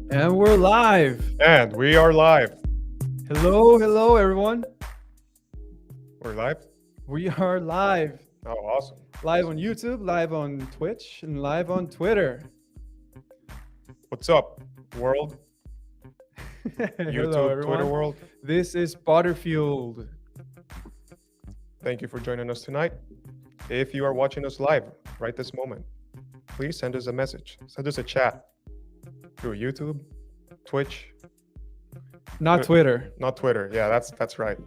And we're live. And we are live. Hello, everyone. We're live? We are live. Oh, awesome. Live on YouTube, live on Twitch, and live on Twitter. What's up, world? Hello, YouTube, everyone. Twitter world. This is Butterfueled. Thank you for joining us tonight. If you are watching us live right this moment, please send us a message. Send us a chat through YouTube, Twitch, Not Twitter. not Twitter. Yeah, that's right.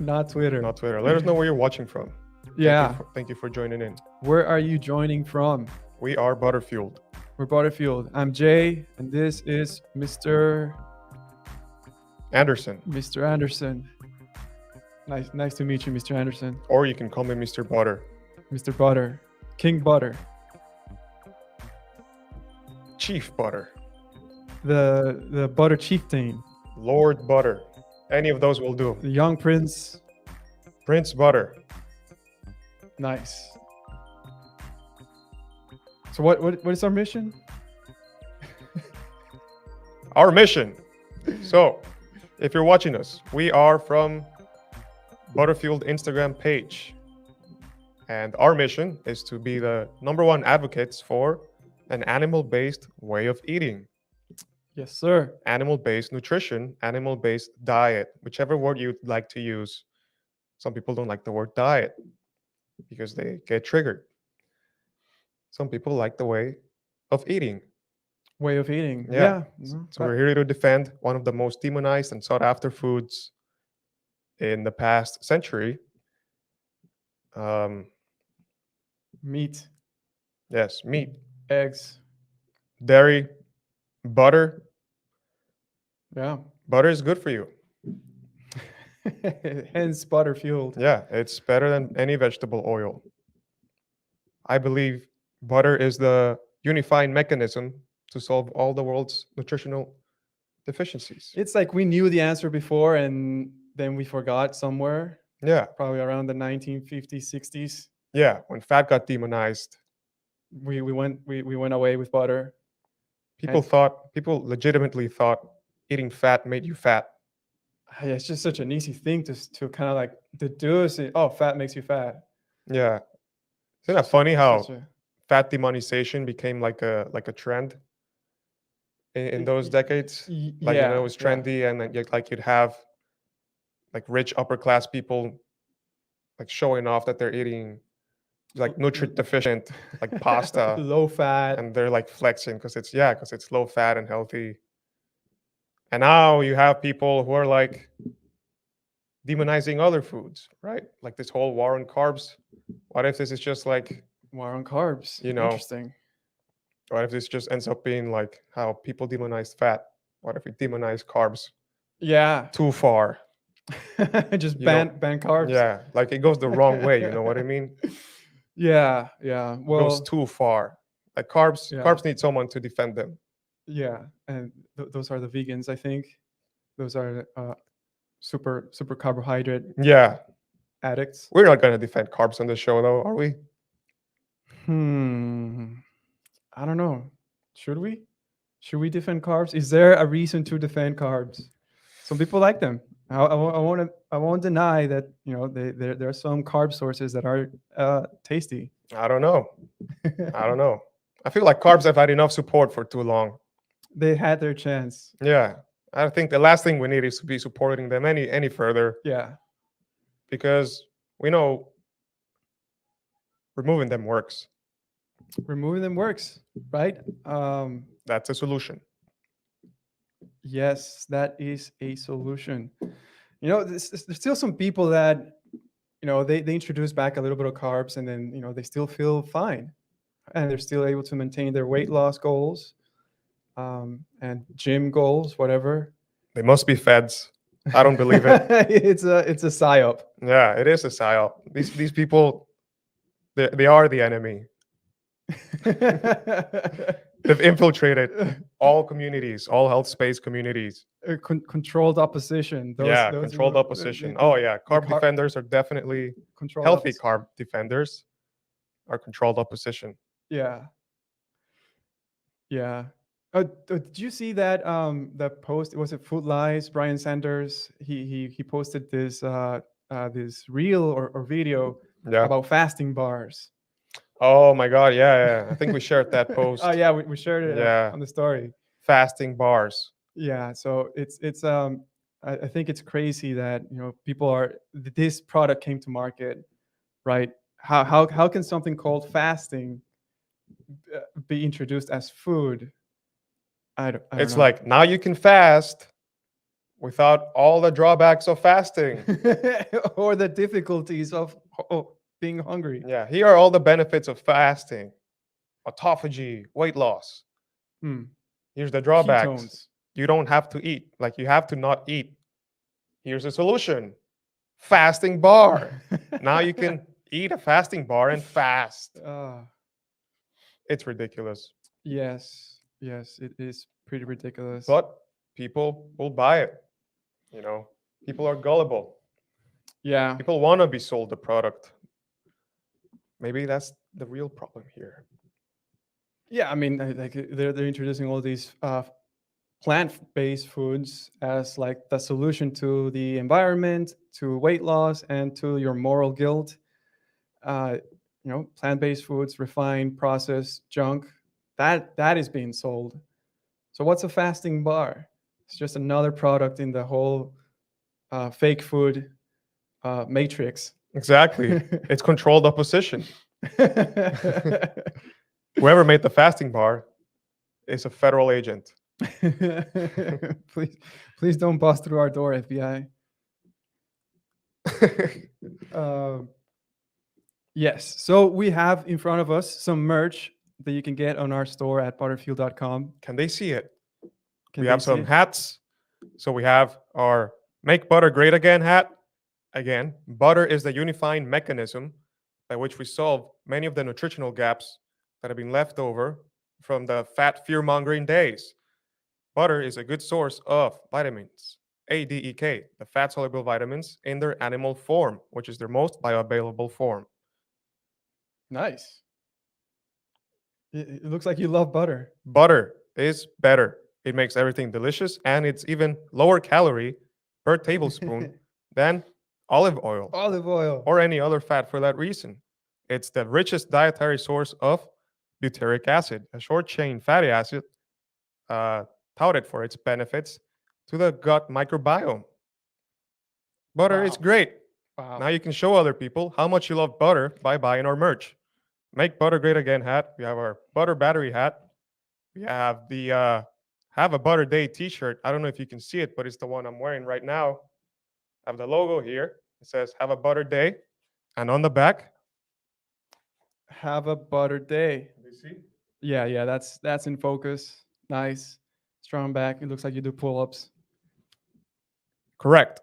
Not Twitter. Not Twitter. Let us know where you're watching from. Yeah. Thank you for joining in. Where are you joining from? We are Butterfueled. We're Butterfueled. I'm Jay, and this is Mr. Anderson. Anderson. Nice to meet you, Mr. Anderson. Or you can call me Mr. Butter. Mr. Butter. King Butter. Chief Butter. The Butter Chieftain. Lord Butter. Any of those will do. The Young Prince. Prince Butter. Nice. So what is our mission? Our mission. So, if you're watching us, we are from Butterfueled Instagram page. And our mission is to be the #1 advocates for an animal-based way of eating. Yes, sir. Animal-based nutrition, animal-based diet, whichever word you'd like to use. Some people don't like the word diet because they get triggered. Some people like the way of eating. Way of eating. Yeah. Mhm. So we're here to defend one of the most demonized and sought after foods in the past century. Meat, Yes, meat, eggs. dairy, butter. Yeah. Butter is good for you. Hence Butterfueled. Yeah, it's better than any vegetable oil. I believe butter is the unifying mechanism to solve all the world's nutritional deficiencies. It's like we knew the answer before and then we forgot somewhere, Yeah, probably around the 1950s, 60s. yeah. When fat got demonized, We went away with butter. people legitimately thought eating fat made you fat. Yeah, it's just such an easy thing to kind of like deduce it. Oh, fat makes you fat. Yeah. Isn't that funny how Such a- fat demonization became like a trend in those decades? Like, yeah, it was trendy, and then like you'd have like rich upper class people like showing off that they're eating like nutrient deficient like pasta, low fat. and they're like flexing because it's low fat and healthy. And now you have people who are like demonizing other foods, right? Like this whole war on carbs. What if this is just like, War on carbs. You know, Interesting. what if this just ends up being like how people demonize fat? What if we demonize carbs Yeah. too far? Just You ban carbs. Yeah, like it goes the wrong way. You know what I mean? It Yeah. goes Well, too far. Like carbs, Yeah. carbs need someone to defend them. yeah. And those are the vegans, I think. Those are super carbohydrate Yeah, addicts. we're not gonna defend carbs on the show, though, are we? I don't know. Should we? Should we defend carbs? Is there a reason to defend carbs? Some people like them. I won't deny that there are some carb sources that are tasty. I don't know. I don't know. I feel like carbs have had enough support for too long. They had their chance. Yeah, I think the last thing we need is to be supporting them any further, Yeah. because we know removing them works. Removing them works, right? That's a solution. Yes, that is a solution. There's still some people that, they introduce back a little bit of carbs and then, they still feel fine and they're still able to maintain their weight loss goals, and gym goals, whatever. They must be feds. I don't believe it. It's a psyop. Yeah, it is a psyop. These people, they are the enemy. They've infiltrated all communities, all health space communities. Controlled opposition. Yeah, Those controlled who opposition. Oh yeah, carb car- defenders are definitely controlled healthy. opposition. Carb defenders are controlled opposition. Yeah, yeah. Did you see that post? Was it Food Lies? Brian Sanders. He posted this reel or video Yeah. about fasting bars. Oh my God. Yeah, yeah. I think we shared that post. Oh yeah, we shared it Yeah. on the story. Fasting bars. Yeah, so I think it's crazy that people are this product came to market, right? How can something called fasting be introduced as food? I don't It's know. like now you can fast without all the drawbacks of fasting. Or the difficulties of being hungry. Yeah, here are all the benefits of fasting: autophagy, weight loss. Hmm. Here's the drawbacks: Ketones. you don't have to eat. Like you have to not eat. Here's a solution: fasting bar. Now you can eat a fasting bar and fast. Ah, It's ridiculous, yes, it is pretty ridiculous. but people will buy it. People are gullible. Yeah, People want to be sold the product. Maybe that's the real problem here. yeah. I mean, like they're introducing all these plant-based foods as like the solution to the environment, to weight loss, and to your moral guilt. Uh, plant-based foods, refined, processed junk, that is being sold. So what's a fasting bar? It's just another product in the whole fake food matrix. Exactly. It's controlled opposition. Whoever made the fasting bar is a federal agent. please don't bust through our door, FBI. Um, yes. So we have in front of us some merch that you can get on our store at butterfueled.com. Can they see it? Can We they have see some it? hats. So we have our Make Butter Great Again hat. Again, butter is the unifying mechanism by which we solve many of the nutritional gaps that have been left over from the fat fear-mongering days. Butter is a good source of vitamins A, D, E, K, the fat-soluble vitamins in their animal form, which is their most bioavailable form. Nice. It looks like you love butter. Butter is better. It makes everything delicious, and it's even lower calorie per tablespoon than olive oil Olive oil. or any other fat for that reason. It's the richest dietary source of butyric acid, a short chain fatty acid touted for its benefits to the gut microbiome. Butter is Wow. great. Wow. Now you can show other people how much you love butter by buying our merch. Make Butter Great Again hat. We have our butter battery hat. We have the Have a Butter Day t-shirt. I don't know if you can see it, but it's the one I'm wearing right now. I have the logo here. It says Have a Butter Day. And on the back, Have a butter day. you see? Yeah, that's in focus. Nice. Strong back. It looks like you do pull-ups. Correct.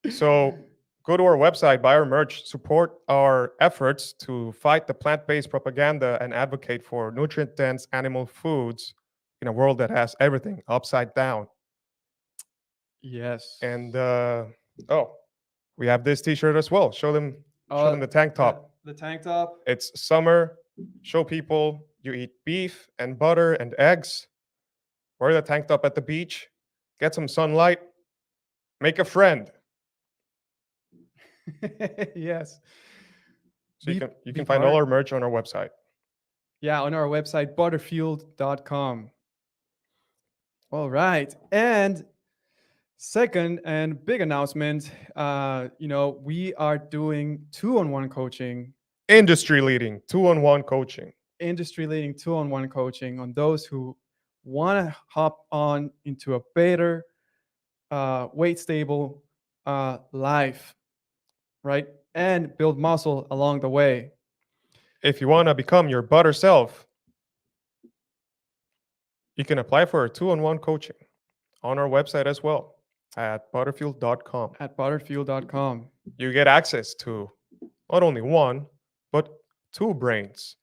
So go to our website, buy our merch, support our efforts to fight the plant-based propaganda and advocate for nutrient-dense animal foods in a world that has everything upside down. Yes. And we have this t-shirt as well. Show them the tank top. The tank top. It's summer. Show people you eat beef and butter and eggs. Wear the tank top at the beach. Get some sunlight. Make a friend. Yes. So you can find all our merch on our website. Yeah, on our website, butterfueled.com. All right. And second and big announcement, we are doing 2-on-1 coaching, Industry leading 2-on-1 coaching. industry leading 2-on-1 coaching on those who want to hop on into a better, weight stable life, right? And build muscle along the way. If you want to become your better self, you can apply for a 2-on-1 coaching on our website as well at butterfueled.com. At butterfueled.com. You get access to not only one, but two brains,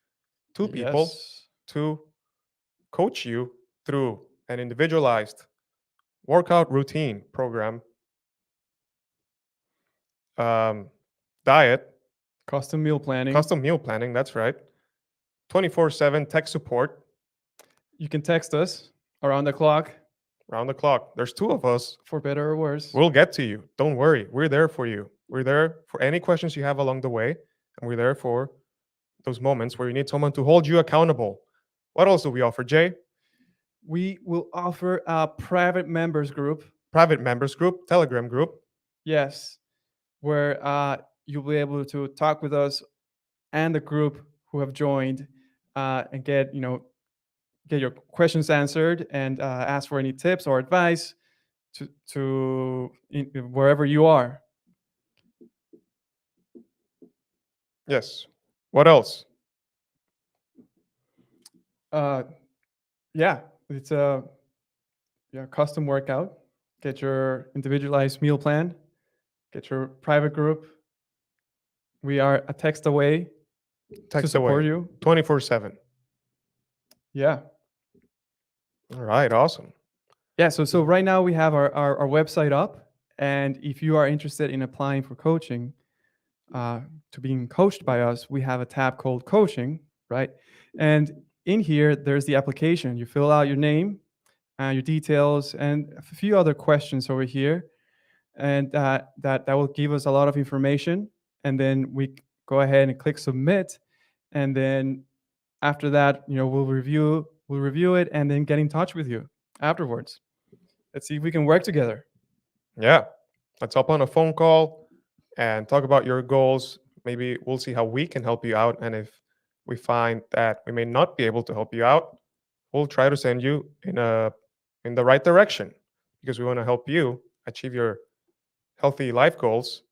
two people Yes. to coach you through an individualized workout routine program, um, diet, Custom meal planning. custom meal planning. That's right. 24/7 tech support You can text us around the clock round the clock. There's two of us. for better or worse. We'll get to you. Don't worry. We're there for you. We're there for any questions you have along the way. And we're there for those moments where you need someone to hold you accountable. What else do we offer, Jay? We will offer a private members group. Private members group, Telegram group. Yes, where you'll be able to talk with us and the group who have joined and get your questions answered and ask for any tips or advice wherever you are. Yes. What else? Yeah, it's a custom workout. Get your individualized meal plan. Get your private group. We are a text away to Text support away. you. 24/7. Yeah. All right. Awesome. Yeah. So right now we have our website up. And if you are interested in applying for coaching, to being coached by us, we have a tab called coaching, right? And in here, there's the application. You fill out your name, your details, and a few other questions over here. And that will give us a lot of information. And then we go ahead and click submit. And then after that, we'll review it and then get in touch with you afterwards. Let's see if we can work together. Yeah. Let's hop on a phone call and talk about your goals. Maybe we'll see how we can help you out. And if we find that we may not be able to help you out, we'll try to send you in the right direction, because we want to help you achieve your healthy life goals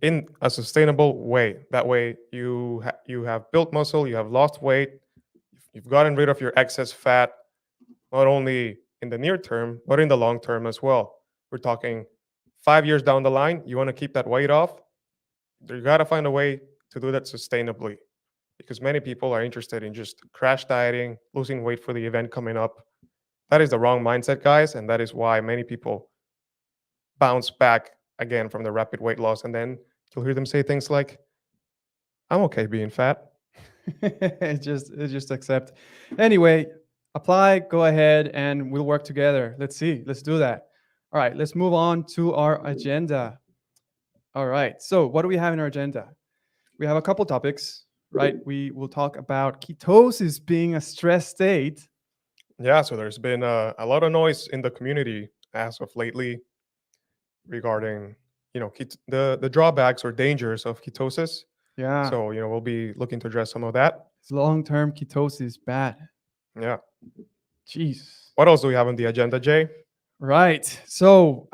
in a sustainable way. That way you have built muscle, you have lost weight, you've gotten rid of your excess fat, not only in the near term, but in the long term as well. We're talking 5 years down the line, you want to keep that weight off. You got to find a way to do that sustainably, because many people are interested in just crash dieting, losing weight for the event coming up. That is the wrong mindset, guys. And that is why many people bounce back again from the rapid weight loss. And then you'll hear them say things like, I'm okay being fat. just accept. Anyway, apply, go ahead, and we'll work together. Let's see. Let's do that. All right, let's move on to our agenda. All right, so what do we have in our agenda? We have a couple topics, right? We will talk about ketosis being a stress state. Yeah, so there's been a lot of noise in the community as of lately regarding, the drawbacks or dangers of ketosis. Yeah. So, we'll be looking to address some of that. Long-term ketosis is bad. Yeah. Jeez. What else do we have on the agenda, Jay? Right. So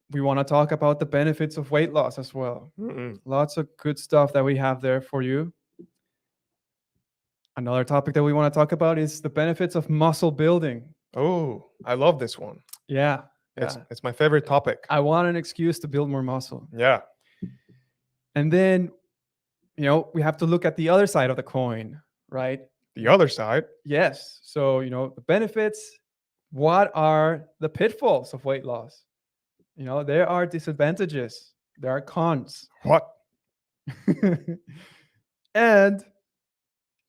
we want to talk about the benefits of weight loss as well. Mm-mm. Lots of good stuff that we have there for you. Another topic that we want to talk about is the benefits of muscle building. Oh, I love this one. Yeah. It's my favorite topic. I want an excuse to build more muscle. Yeah. And then, we have to look at the other side of the coin, right? The other side. Yes. So, the benefits, what are the pitfalls of weight loss? There are disadvantages, there are cons. What? And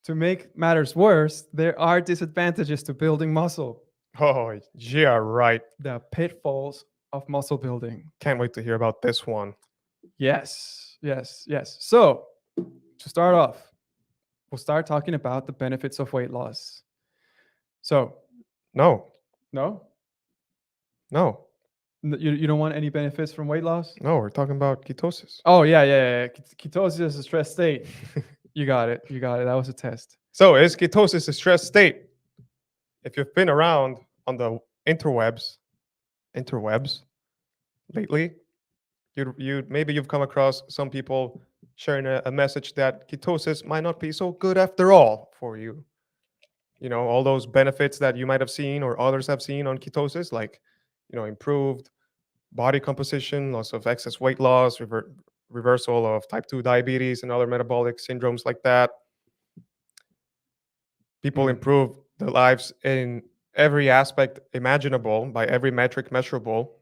to make matters worse, there are disadvantages to building muscle. Oh, yeah, right. The pitfalls of muscle building. Can't wait to hear about this one. Yes. So, to start off, we'll start talking about the benefits of weight loss. So, No. You don't want any benefits from weight loss? No, we're talking about ketosis. Oh, yeah. Ketosis is a stress state. You got it. That was a test. So, is ketosis a stress state? if you've been around on the interwebs lately, you maybe you've come across some people sharing a message that ketosis might not be so good after all for you. You know, all those benefits that you might have seen or others have seen on ketosis, like, improved body composition, loss of excess weight loss, reversal of type 2 diabetes and other metabolic syndromes like that. People Mm. improve their lives in every aspect imaginable by every metric measurable.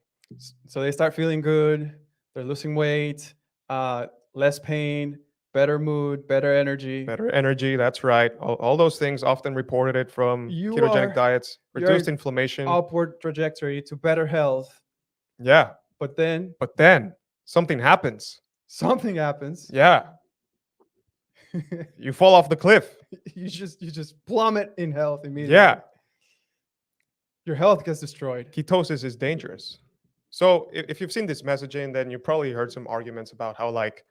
So they start feeling good. They're losing weight, less pain, better mood, better energy. Better energy, that's right. All those things often reported it from You ketogenic are diets, reduced you're inflammation. upward trajectory to better health, Yeah. but then But then something happens. something happens. Yeah. You fall off the cliff. You just plummet in health immediately. Yeah. Your health gets destroyed. Ketosis is dangerous. So if you've seen this messaging, then you probably heard some arguments about how, like,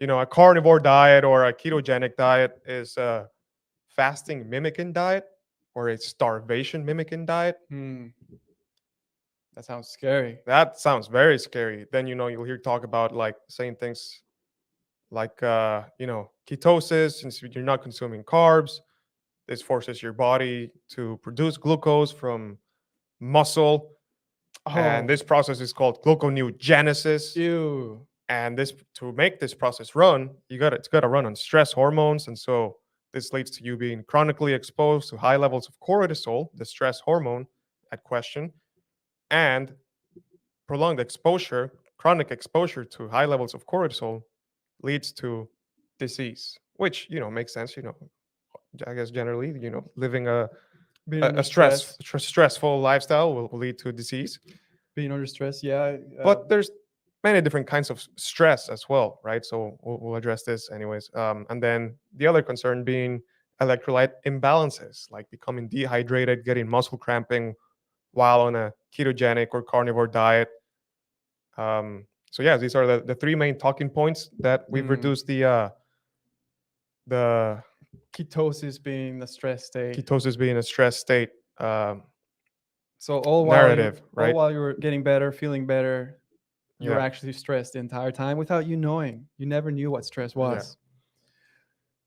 a carnivore diet or a ketogenic diet is a fasting mimicking diet or a starvation mimicking diet. Hmm. That sounds scary. That sounds very scary. Then, you'll hear talk about, like, saying things like, ketosis, since you're not consuming carbs, this forces your body to produce glucose from muscle. And Oh, this process is called gluconeogenesis. ew. And this to make this process run, it's got to run on stress hormones, and so this leads to you being chronically exposed to high levels of cortisol, the stress hormone at question, and prolonged exposure, chronic exposure to high levels of cortisol leads to disease, which makes sense. I guess generally, living Being a under stress. stressful lifestyle will lead to disease. Being under stress, yeah. But there's many different kinds of stress as well, right? So we'll address this anyways. And then the other concern being electrolyte imbalances, like becoming dehydrated, getting muscle cramping while on a ketogenic or carnivore diet. So yeah, these are the three main talking points that we've reduced the ketosis being the stress state. ketosis being a stress state So all narrative, right? while you're getting better, feeling better, you're Yeah. actually stressed the entire time without you knowing. You never knew what stress was.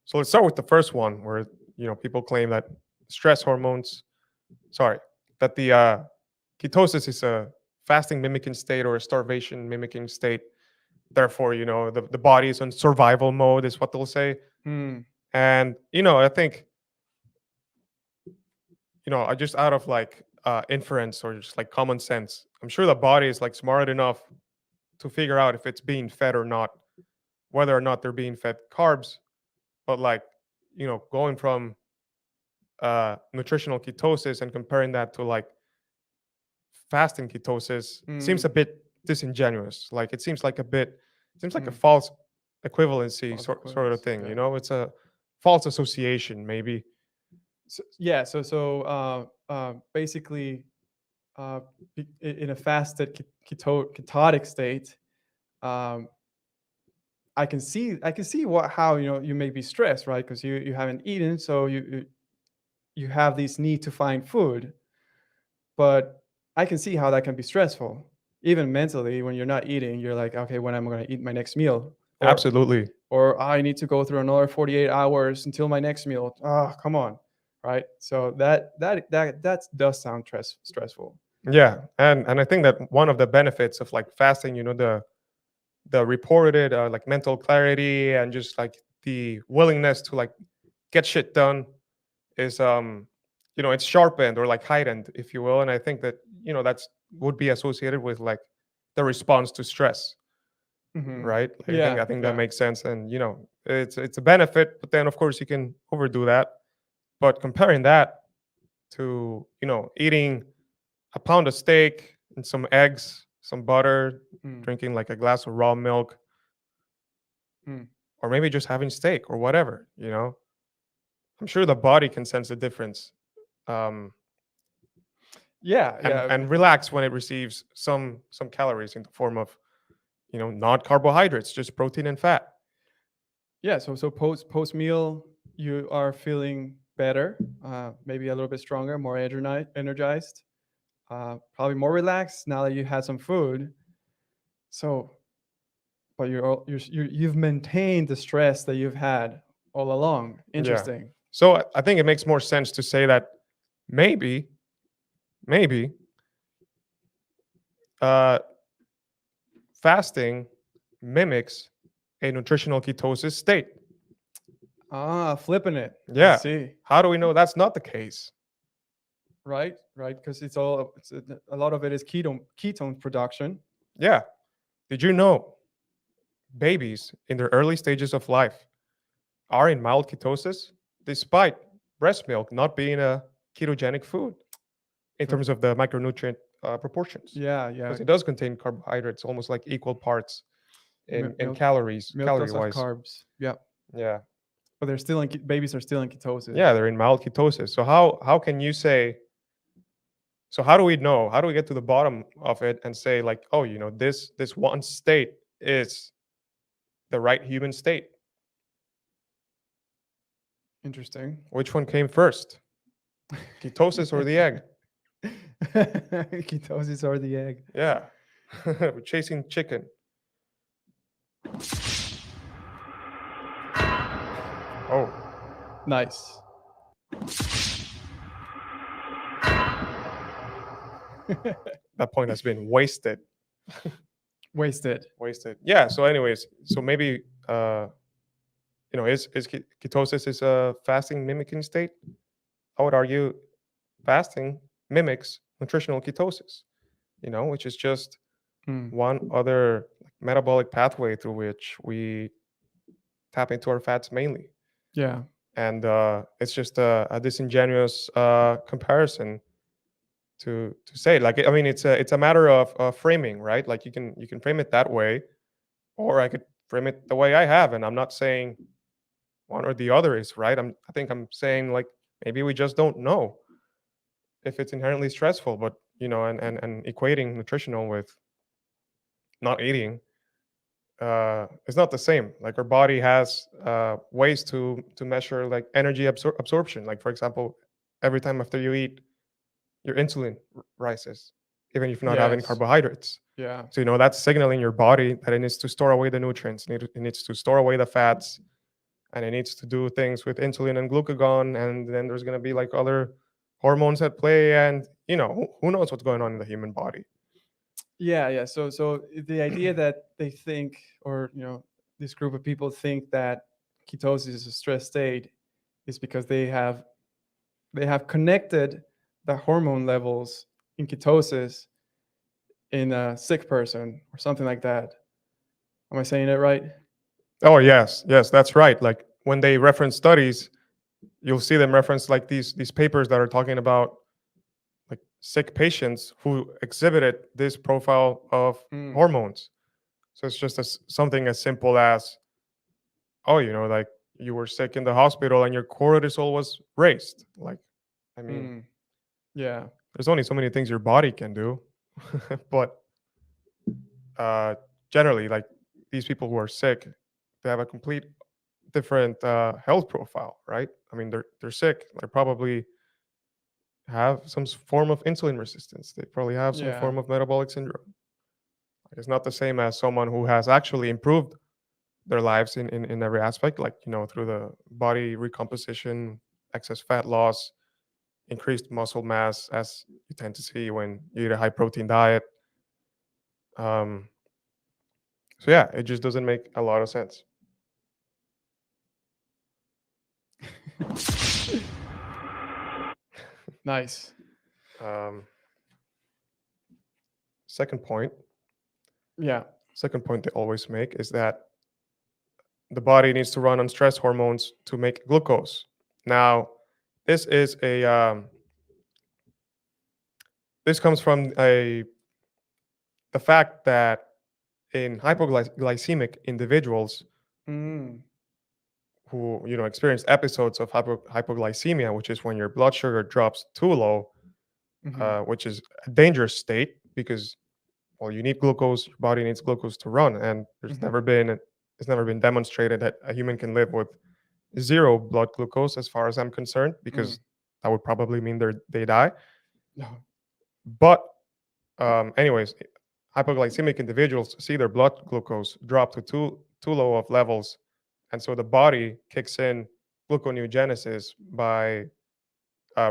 So let's start with the first one, where people claim that stress hormones, that the ketosis is a fasting mimicking state or a starvation mimicking state. Therefore, the body is on survival mode, is what they'll say. Hmm. And I think I just out of like inference or just like common sense, I'm sure the body is like smart enough to figure out if it's being fed or not, whether or not they're being fed carbs. But like, going from nutritional ketosis and comparing that to like fasting ketosis seems a bit disingenuous. Like it seems like a false equivalency False sort of equivalence, thing. okay. It's a false association, maybe. So, yeah. Basically, in a fasted ketotic state, um, I can see how you may be stressed, right? Because you haven't eaten, so you have this need to find food. But I can see how that can be stressful, even mentally. When you're not eating, you're like, okay, when am I going to eat my next meal? Absolutely. Or I need to go through another 48 hours until my next meal. Oh, come on, right? So that does sound stressful. Yeah, and I think that one of the benefits of like fasting, the reported like mental clarity and just like the willingness to like get shit done is it's sharpened or like heightened, if you will. And I think that that's would be associated with like the response to stress, Hmm. right? Like, Yeah, I think that yeah. makes sense, and it's a benefit. But then of course you can overdo that. But comparing that to eating a pound of steak and some eggs, some butter, Mm, drinking like a glass of raw milk, mm. or maybe just having steak or whatever. I'm sure the body can sense the difference, um, Yeah, yeah, and relax when it receives some calories in the form of not carbohydrates, just protein and fat. yeah. So post meal, you are feeling better, maybe a little bit stronger, more energized, probably more relaxed now that you had some food. So, but you've maintained the stress that you've had all along. Yeah. Interesting. So I think it makes more sense to say that maybe, maybe uh, fasting mimics a nutritional ketosis state. Flipping it. I Yeah. see. How do we know that's not the case? Right, right. Because it's a lot of it is ketone production. Yeah. Did you know babies in their early stages of life are in mild ketosis despite breast milk not being a ketogenic food in For, terms of the micronutrient proportions? yeah, yeah. Because it does contain carbohydrates almost like equal parts in Milk calories, milk calorie does have wise. carbs. Yeah, Yeah. but they're still in babies are still in ketosis. Yeah, they're in mild ketosis. So how can you say, so how do we know? How do we get to the bottom of it and say like, oh, this one state is the right human state? Interesting. Which one came first? Ketosis or the egg? Ketosis or the egg. Yeah. We're chasing chicken. Oh, Nice. that point has been wasted. Wasted. Wasted. Yeah. So, anyways, so maybe is ketosis is a fasting mimicking state? I would argue fasting mimics nutritional ketosis. Which is just Hmm. one other metabolic pathway through which we tap into our fats mainly. Yeah. And it's just a disingenuous comparison to say. Like, I mean, it's a matter of framing, right? Like you can frame it that way, or I could frame it the way I have, and I'm not saying one or the other is right. I think I'm saying like maybe we just don't know if it's inherently stressful, but and equating nutritional with not eating it's not the same. Like our body has ways to measure like energy absorption. Like for example, every time after you eat, your insulin rises, even if you're not having Yes. carbohydrates. Yeah. So that's signaling your body that it needs to store away the nutrients, it needs to store away the fats, and it needs to do things with insulin and glucagon. And then there's going to be like other hormones at play, and who knows what's going on in the human body. Yeah, yeah. So the idea that they think, or this group of people think that ketosis is a stress state, is because they have connected the hormone levels in ketosis in a sick person or something like that. Am I saying it right? Oh yes, that's right. Like when they reference studies, you'll see them reference like these papers that are talking about like sick patients who exhibited this profile of Mm, hormones. So it's just something as simple as, oh, like you were sick in the hospital and your cortisol was raised. Like, I mean, mm, yeah, there's only so many things your body can do, but uh, generally, like these people who are sick, they have a complete different health profile, right? I mean, they're sick. They probably have some form of insulin resistance. They probably have some yeah, form of metabolic syndrome. It's not the same as someone who has actually improved their lives in every aspect, like through the body recomposition, excess fat loss, increased muscle mass, as you tend to see when you eat a high protein diet. Um, so yeah, it just doesn't make a lot of sense. nice. Um, second point, Yeah. second point they always make is that the body needs to run on stress hormones to make glucose. Now, this is this comes from the fact that in hypoglycemic individuals Mm, who experience episodes of hypoglycemia, which is when your blood sugar drops too low, hmm. which is a dangerous state because well, you need glucose, your body needs glucose to run, and Hmm. it's never been demonstrated that a human can live with zero blood glucose, as far as I'm concerned, Mm. because that would probably mean they die. No. But anyways, hypoglycemic individuals see their blood glucose drop to too low of levels, and so the body kicks in gluconeogenesis by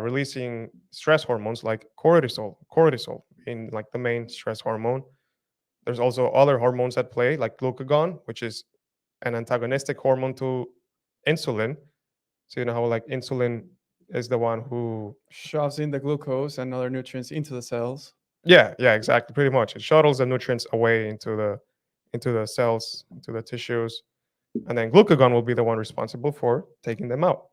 releasing stress hormones like cortisol in like the main stress hormone. There's also other hormones at play, like glucagon, which is an antagonistic hormone to insulin. So you know how like insulin is the one who, Shoves in the glucose and other nutrients into the cells. yeah, exactly, pretty much. It shuttles the nutrients away into the cells, into the tissues, and then glucagon will be the one responsible for taking them out.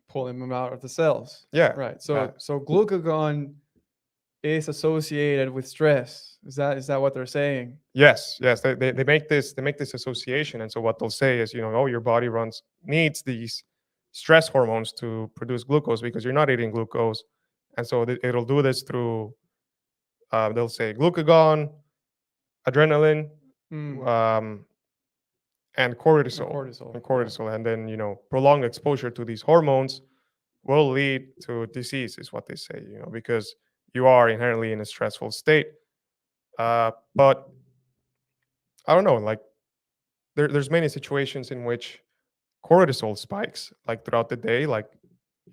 Pulling them out of the cells. Yeah. Right. Uh, So glucagon is associated with stress. Is that what they're saying? yes. They make this association, and so what they'll say is, oh, your body needs these stress hormones to produce glucose because you're not eating glucose, and so it'll do this through they'll say glucagon, adrenaline, Mm. um, and And cortisol, cortisol. and Yeah. cortisol, and then prolonged exposure to these hormones will lead to disease, is what they say, because you are inherently in a stressful state. But I don't know, like there's many situations in which cortisol spikes like throughout the day, like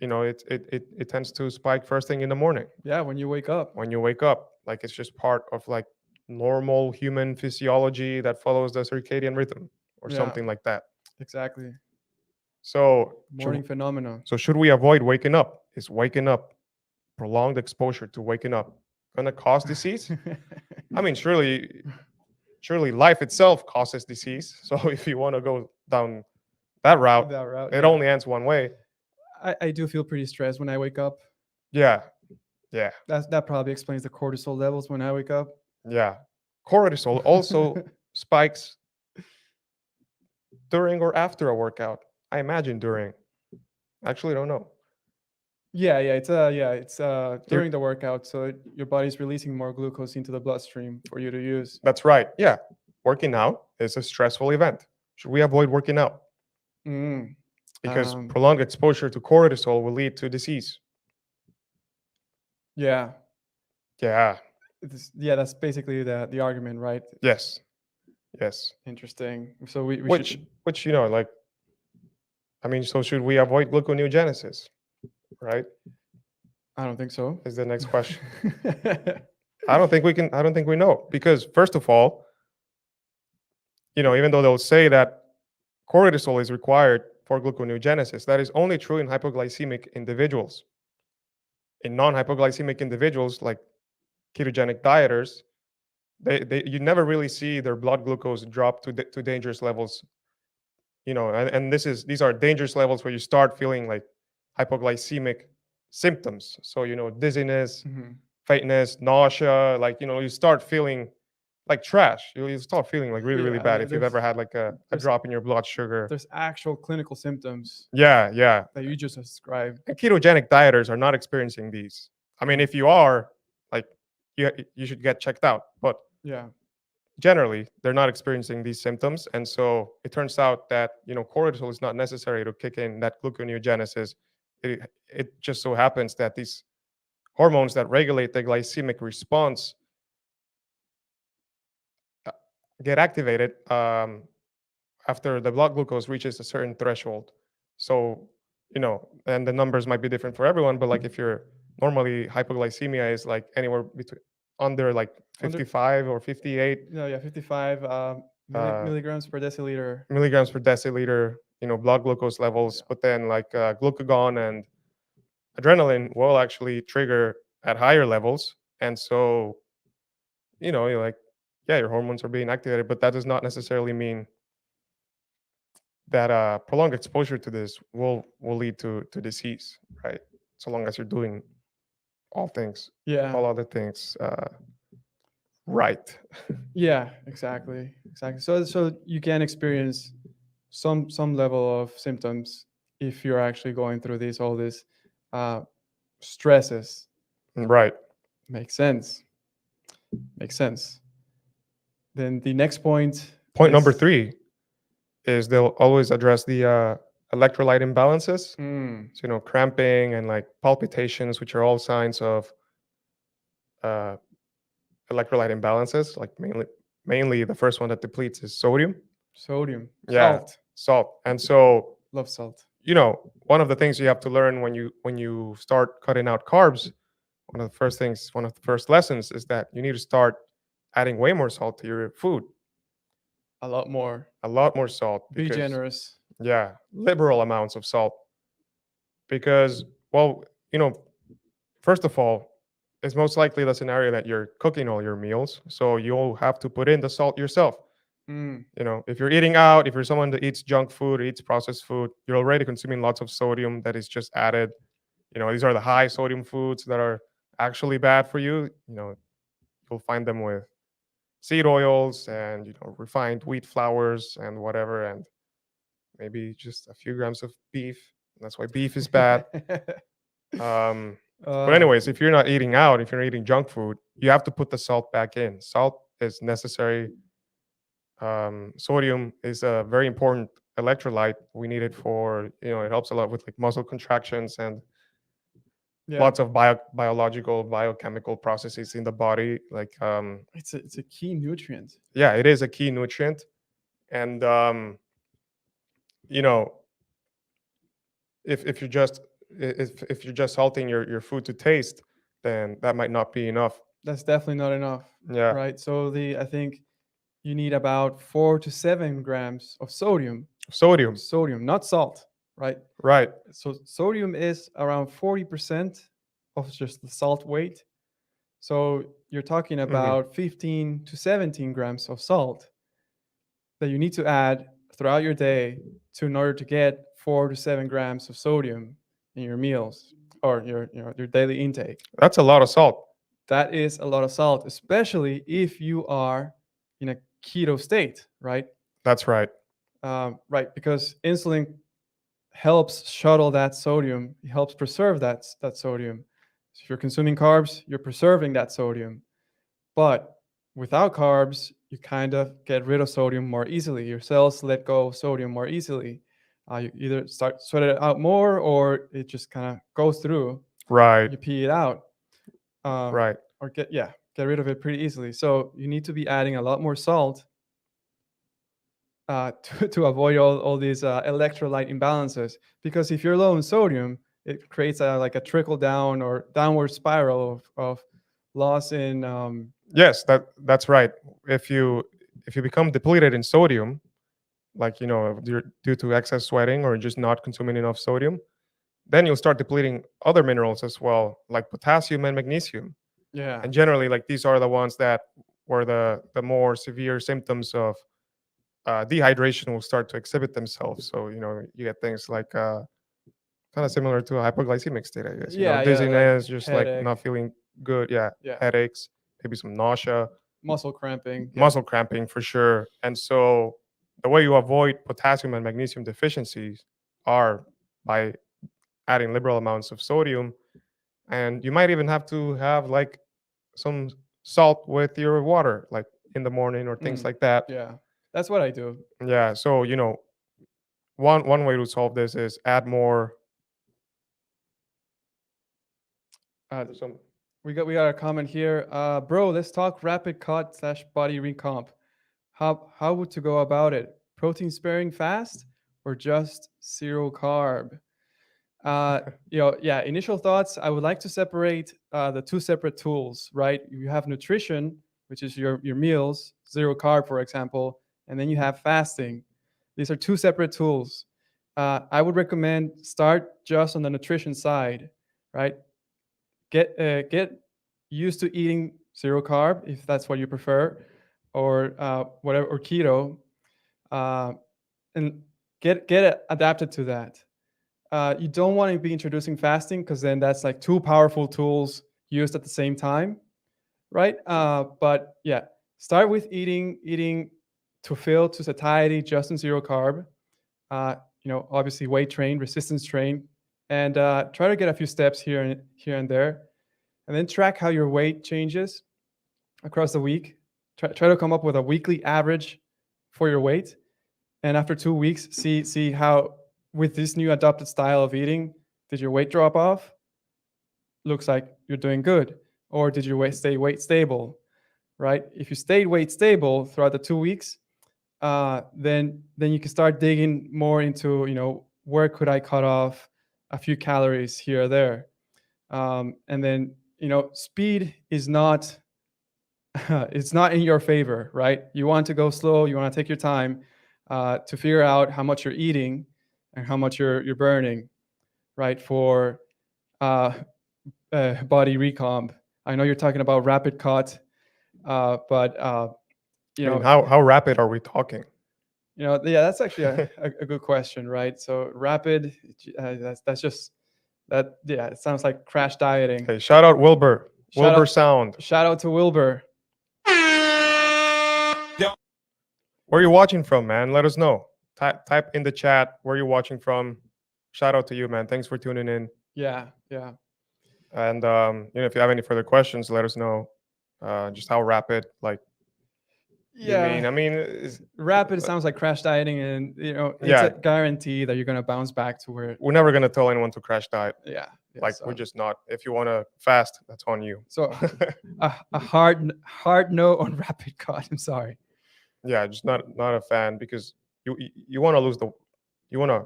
it tends to spike first thing in the morning Yeah. When you wake up. when you wake up. Like it's just part of like normal human physiology that follows the circadian rhythm or Yeah. something like that. Exactly. So Morning phenomena. should we avoid waking up? Is waking up, prolonged exposure to waking up, gonna cause disease? I mean, surely life itself causes disease. So if you want to go down that route, That route. it Yeah. only ends one way. I do feel pretty stressed when I wake up. Yeah, yeah, That probably explains the cortisol levels when I wake up. yeah. Cortisol also spikes during or after a workout. I imagine during. Actually, don't know. It's You're, during the workout, so your body's releasing more glucose into the bloodstream for you to use. that's right. Yeah, working out is a stressful event. Should we avoid working out? Mm. Because Um, prolonged exposure to cortisol will lead to disease. yeah, Yeah. that's basically the argument, right? Yes. Yes. Interesting. So we Which should. which like I mean, so should we avoid gluconeogenesis? Right? I don't think so. Is the next question. I don't think we can. I don't think we know, because first of all, even though they'll say that cortisol is required for gluconeogenesis, that is only true in hypoglycemic individuals. In non-hypoglycemic individuals, like ketogenic dieters, you never really see their blood glucose drop to dangerous levels. And these are dangerous levels where you start feeling like hypoglycemic symptoms. So dizziness, Mhm. faintness, nausea, like you start feeling like trash. You start feeling like really, really Yeah, bad if you've ever had like a there's drop in your blood sugar. there's actual clinical symptoms Yeah. that you just described. And ketogenic dieters are not experiencing these. I mean, if you are, like, you should get checked out. But Yeah. generally, they're not experiencing these symptoms, and so it turns out that cortisol is not necessary to kick in that gluconeogenesis. It just so happens that these hormones that regulate the glycemic response get activated after the blood glucose reaches a certain threshold. So, and the numbers might be different for everyone, but like if you're normally hypoglycemia is like anywhere between under like Under 55 or 58 no, yeah, 55 uh, milligrams per deciliter. milligrams per deciliter, blood glucose levels, Yeah. but then like glucagon and adrenaline will actually trigger at higher levels. And so, you're like, yeah, your hormones are being activated, but that does not necessarily mean that prolonged exposure to this will lead to disease, right? So long as you're doing Yeah. all other things right. Yeah, exactly. Exactly. So you can experience some level of symptoms if you're actually going through all these uh, stresses. Right. Makes sense. Makes sense. Then the next point Point number is 3 is they'll always address the electrolyte imbalances. Mm. So, cramping and like palpitations, which are all signs of uh, electrolyte imbalances. Like mainly the first one that depletes is sodium. Sodium, Yeah, salt. salt. And so, Love salt. one of the things you have to learn when you start cutting out carbs, one of the first lessons is that you need to start adding way more salt to your food, A lot more. a lot more salt, Be because generous. yeah, liberal amounts of salt. Because, well, first of all, it's most likely the scenario that you're cooking all your meals, so you'll have to put in the salt yourself. Mm. If you're eating out, if you're someone that eats junk food, eats processed food, you're already consuming lots of sodium that is just added. These are the high sodium foods that are actually bad for you. You'll find them with seed oils and refined wheat flours and whatever, and maybe just a few grams of beef. That's why beef is bad. Um, but uh, anyways, if you're not eating out, if you're eating junk food, you have to put the salt back in. Salt is necessary. Sodium is a very important electrolyte. We need it for, it helps a lot with like muscle contractions and yeah, lots of biological, biochemical processes in the body. Like, it's a key nutrient. yeah, it is a key nutrient. And, you know, if you're just if you're just salting your food to taste, then that might not be enough. That's definitely not enough, Yeah, right? So I think you need about 4 to 7 grams of sodium. sodium, Sodium, not salt, right? right? So sodium is around 40% of just the salt weight. So you're talking Hmm. about 15 to 17 grams of salt that you need to add throughout your day in order to get 4 to 7 grams of sodium in your meals or your daily intake. That's a lot of salt. That is a lot of salt, especially if you are in a keto state, right? That's right. Right, because insulin helps shuttle that sodium, it helps preserve that sodium. So if you're consuming carbs, you're preserving that sodium. But without carbs, you kind of get rid of sodium more easily. Your cells let go of sodium more easily. You either start sweat it out more, or it just kind of goes through. Right, You pee it out, um, right. or get rid of it pretty easily. So you need to be adding a lot more salt to avoid all these electrolyte imbalances. Because if you're low in sodium, it creates like a trickle down or downward spiral of loss in Yes, that's right. If you become depleted in sodium, like due to excess sweating or just not consuming enough sodium, then you'll start depleting other minerals as well, like potassium and magnesium. yeah. And generally, like these are the ones that where the more severe symptoms of dehydration will start to exhibit themselves. So you get things like kind of similar to a hypoglycemic state, I guess. Yeah, like Dizziness, just like headache, not feeling good. Yeah, yeah, headaches, maybe some nausea, muscle cramping, yeah. muscle cramping for sure. And so the way you avoid potassium and magnesium deficiencies are by adding liberal amounts of sodium, and you might even have to have like some salt with your water, like in the morning or things Mm, like that. yeah, that's what I do. Yeah. So one way to solve this is add more Uh, some. we got a comment here. Bro, let's talk rapid cut slash body recomp. How would to go about it? Protein sparing fast or just zero carb? Yeah. Initial thoughts. I would like to separate the two separate tools. Right, you have nutrition, which is your meals, zero carb, for example, and then you have fasting. These are two separate tools. I would recommend start just on the nutrition side. Right, get used to eating zero carb if that's what you prefer, or whatever, or keto, uh, and get adapted to that. You don't want to be introducing fasting because then that's like two powerful tools used at the same time, right? But yeah, start with eating to fill to satiety, just in zero carb. Obviously weight train, resistance train, and try to get a few steps here and there, and then track how your weight changes across the week. Try to come up with a weekly average for your weight, and after 2 weeks, see how with this new adopted style of eating, did your weight drop off? Looks like you're doing good. Or did your weight stay weight stable? Right? If you stayed weight stable throughout the 2 weeks, then you can start digging more into, where could I cut off a few calories here or there. And then, speed is not it's not in your favor, right? You want to go slow. You want to take your time to figure out how much you're eating and how much you're burning, right? For uh, body recomp. I know you're talking about rapid cut, but you I mean, know, how rapid are we talking? yeah, that's actually a good question, right? So rapid, that's just that. Yeah, it sounds like crash dieting. Hey, shout out Wilbur. Shout Wilbur out, Sound. shout out to Wilbur. Where are you watching from, man? Let us know. Type in the chat where you're watching from. Shout out to you, man. Thanks for tuning in. Yeah, yeah, And if you have any further questions, let us know. Just how rapid, like you mean? yeah. I mean, Rapid sounds like crash dieting, and it's yeah, a guarantee that you're gonna bounce back to where. we're never gonna tell anyone to crash diet. Yeah, Like so, we're just not. If you want to fast, that's on you. so a hard no on rapid cut. I'm sorry. Yeah, just not a fan because you want to you want to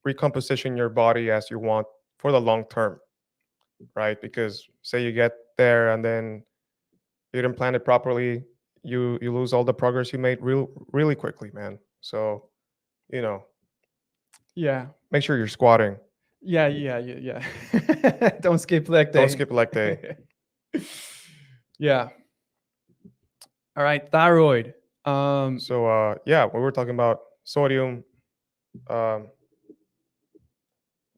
recomposition your body as you want for the long term, right? Because say you get there and then you didn't plan it properly, you lose all the progress you made really quickly, man. So, you know, Yeah, make sure you're squatting. yeah. Don't skip leg day. Don't skip leg day. Yeah. All right, thyroid. So yeah, we were talking about sodium. Um,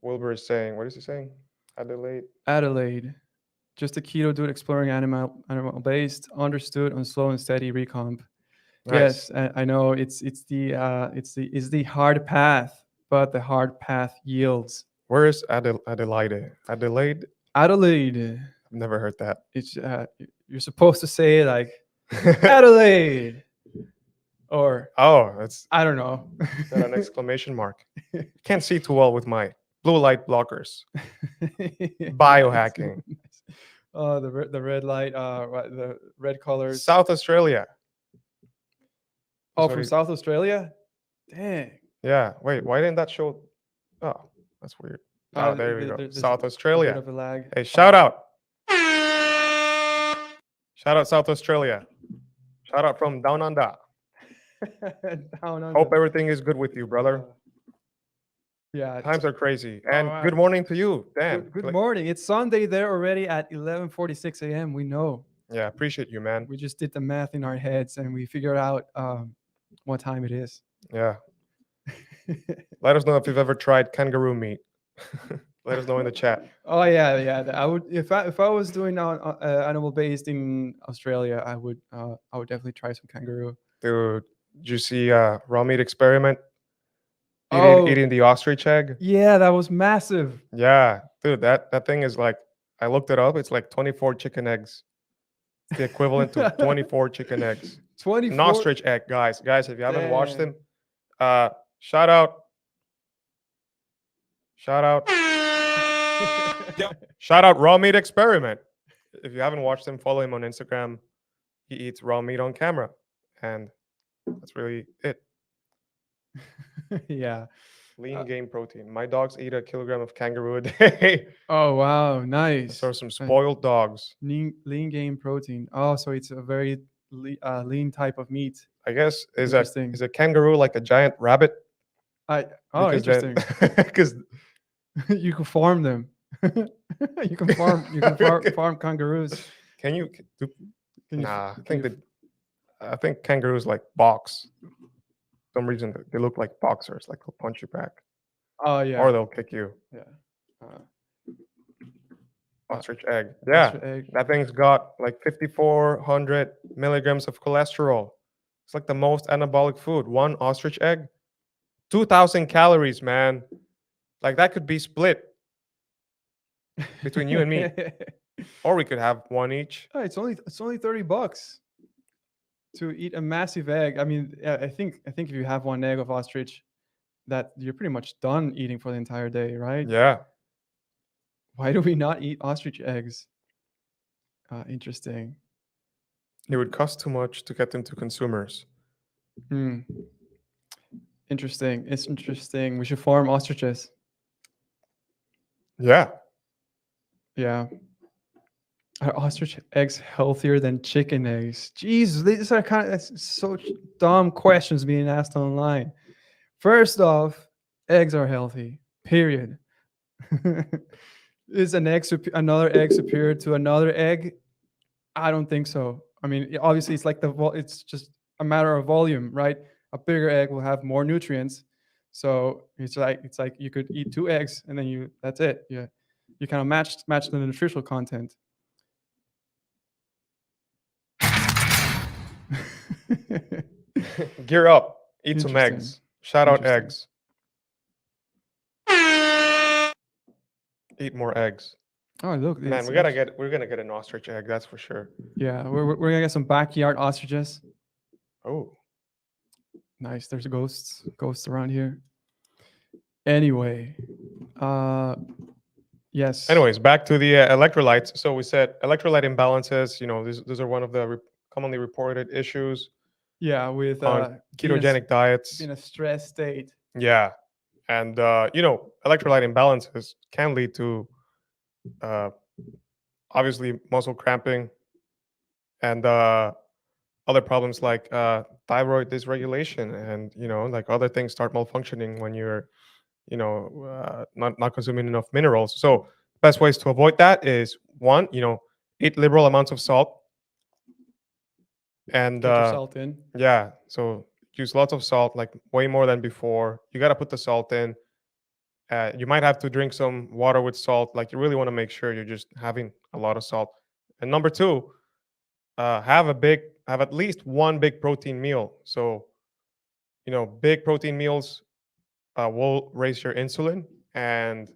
Wilbur is saying, what is he saying? Adelaide. Adelaide. Just a keto dude exploring animal based, understood on slow and steady recomp. Nice. Yes, I know it's the hard path, but the hard path yields. Where is Adelaide? Adelaide? Adelaide. I've never heard that. It's you're supposed to say it like Adelaide, or Oh, that's I don't know. is that an exclamation mark? Can't see too well with my blue light blockers. Biohacking. Oh, the red light, the red colors. South Australia. Oh, That's what from he- South Australia. Dang. Yeah. Wait, why didn't that show? Oh, that's weird. Oh, there we go. There's South a bit Australia. of a lag. Hey, shout out. Shout out South Australia. Shout out from down under. Down under. Hope everything is good with you, brother. Yeah. Times are crazy. Oh, And wow. good morning to you. Damn. Good morning. It's Sunday there already at 11:46 a.m. We know. Yeah, appreciate you, man. We just did the math in our heads and we figured out what time it is. Yeah. Let us know if you've ever tried kangaroo meat. Let us know in the chat. Oh yeah. I would if I was doing animal based in Australia, I would definitely try some kangaroo. Dude, did you see raw meat experiment? Oh. Eating the ostrich egg? Yeah, that was massive. Yeah, dude, that thing is like, I looked it up. It's like 24 chicken eggs. It's the equivalent to 24 chicken eggs. 24. An ostrich egg, guys. Guys, if you haven't watched Dang. him, shout out. Shout out. Shout out Raw Meat Experiment. If you haven't watched him, follow him on Instagram. He eats raw meat on camera. And that's really it. Yeah. Lean game protein. My dogs eat a kilogram of kangaroo a day. Oh wow, nice. So some spoiled dogs. Lean game protein. Oh, so it's a very lean type of meat. I guess Interesting. is a kangaroo like a giant rabbit? Interesting. Because You can farm them. You can farm kangaroos. can you? Can you- Nah, can I think kangaroos like box. For some reason they look like boxers. Like they'll punch you back, Oh yeah. or they'll kick you. Yeah. Ostrich egg. Yeah, Ostrich egg. that thing's got like 5,400 milligrams of cholesterol. It's like the most anabolic food. One ostrich egg, 2,000 calories, man. Like that could be split between you and me, or we could have one each. Oh, it's only $30 to eat a massive egg. I mean, I think if you have one egg of ostrich, that you're pretty much done eating for the entire day, right? Yeah. Why do we not eat ostrich eggs? Interesting. It would cost too much to get them to consumers. Hmm. Interesting. It's interesting. We should farm ostriches. Yeah. Yeah. Are ostrich eggs healthier than chicken eggs? Jeez, these are kind of so dumb questions being asked online. First off, eggs are healthy. Period. Is an egg another egg superior to another egg? I don't think so. I mean, obviously, it's like it's just a matter of volume, right? A bigger egg will have more nutrients, so it's like you could eat 2 eggs and then that's it. Yeah, you kind of match the nutritional content. Gear up. Eat some Interesting. eggs. Shout out Interesting. eggs. Eat more eggs. Oh, look, Man, it's we're gonna get an ostrich egg, that's for sure. yeah, we're gonna get some backyard ostriches. Oh. Nice. There's ghosts around here. Anyway, yes. Anyways, back to the electrolytes. So we said electrolyte imbalances. These are one of the commonly reported issues Yeah, with on being ketogenic diets. in a stress state. Yeah, and electrolyte imbalances can lead to obviously muscle cramping and other problems like thyroid dysregulation, and like other things start malfunctioning when you're not consuming enough minerals. So best ways to avoid that is one, eat liberal amounts of salt, and Get your salt in. yeah, so use lots of salt, like way more than before. You got to put the salt in. You might have to drink some water with salt. Like, you really want to make sure you're just having a lot of salt. And number two, have at least one big protein meal. So big protein meals will raise your insulin. And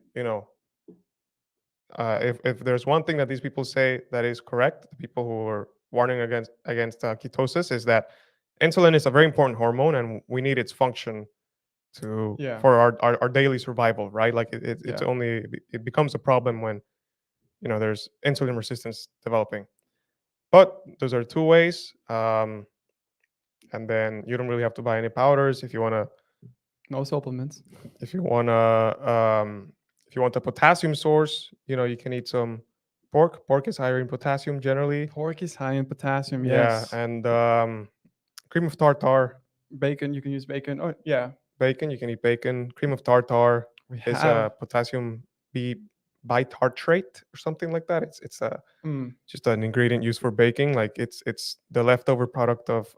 if there's one thing that these people say that is correct, the people who are warning against ketosis, is that insulin is a very important hormone, and we need its function Yeah. for our daily survival, right? Like it's Yeah. only it becomes a problem when there's insulin resistance developing. But those are two ways, and then you don't really have to buy any powders if you want to. No supplements. If you want a potassium source, you can eat some pork. Pork is higher in potassium generally. Pork is high in potassium. Yeah, Yes. and cream of tartar. Bacon. You can use bacon. Oh yeah. Bacon, you can eat bacon. Cream of tartar We is have. potassium bitartrate or something like that. It's Mm. just an ingredient used for baking. Like it's the leftover product of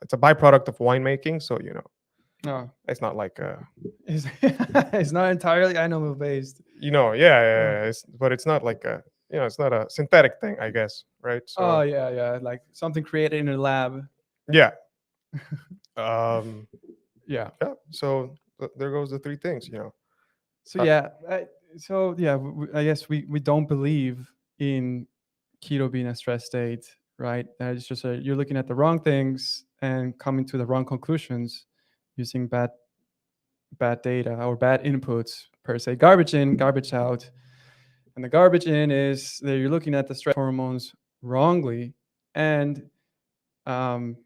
it's a byproduct of winemaking. So Oh. it's not like It's not entirely animal based. but it's not like it's not a synthetic thing, I guess, right? Oh So yeah. Like something created in a lab. yeah, um, Yeah. yeah. So there goes the three things. So Uh, yeah. I guess we don't believe in keto being a stress state, right? That is just you're looking at the wrong things and coming to the wrong conclusions using bad data or bad inputs per se. Garbage in, garbage out. And the garbage in is that you're looking at the stress hormones wrongly, and um,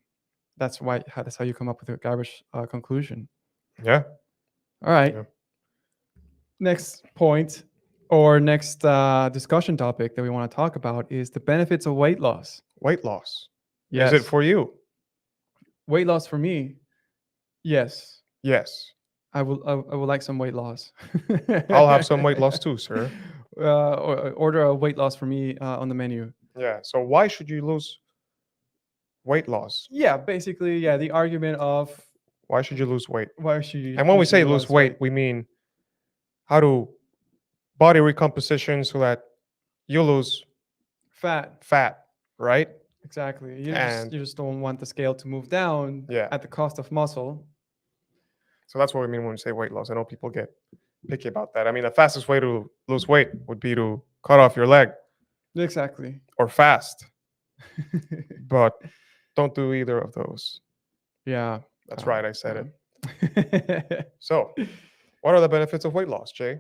that's how you come up with a garbage conclusion. yeah, All right. yeah. Next point or next discussion topic that we want to talk about is the benefits of weight loss. Weight loss. Yes. Is it for you? Weight loss for me? Yes. Yes. I would like some weight loss. I'll have some weight loss too, sir. Order a weight loss for me on the menu. Yeah. So why should you lose weight loss? Yeah, basically, yeah. The argument of Why should you lose weight? why should you? And when you we should say lose weight, we mean how to body recomposition so that you lose fat. fat, right? Exactly. And You just don't want the scale to move down Yeah. at the cost of muscle. So that's what we mean when we say weight loss. I know people get picky about that. I mean, the fastest way to lose weight would be to cut off your leg Exactly. or fast, but don't do either of those. Yeah. That's right. I said it. So, what are the benefits of weight loss, Jay?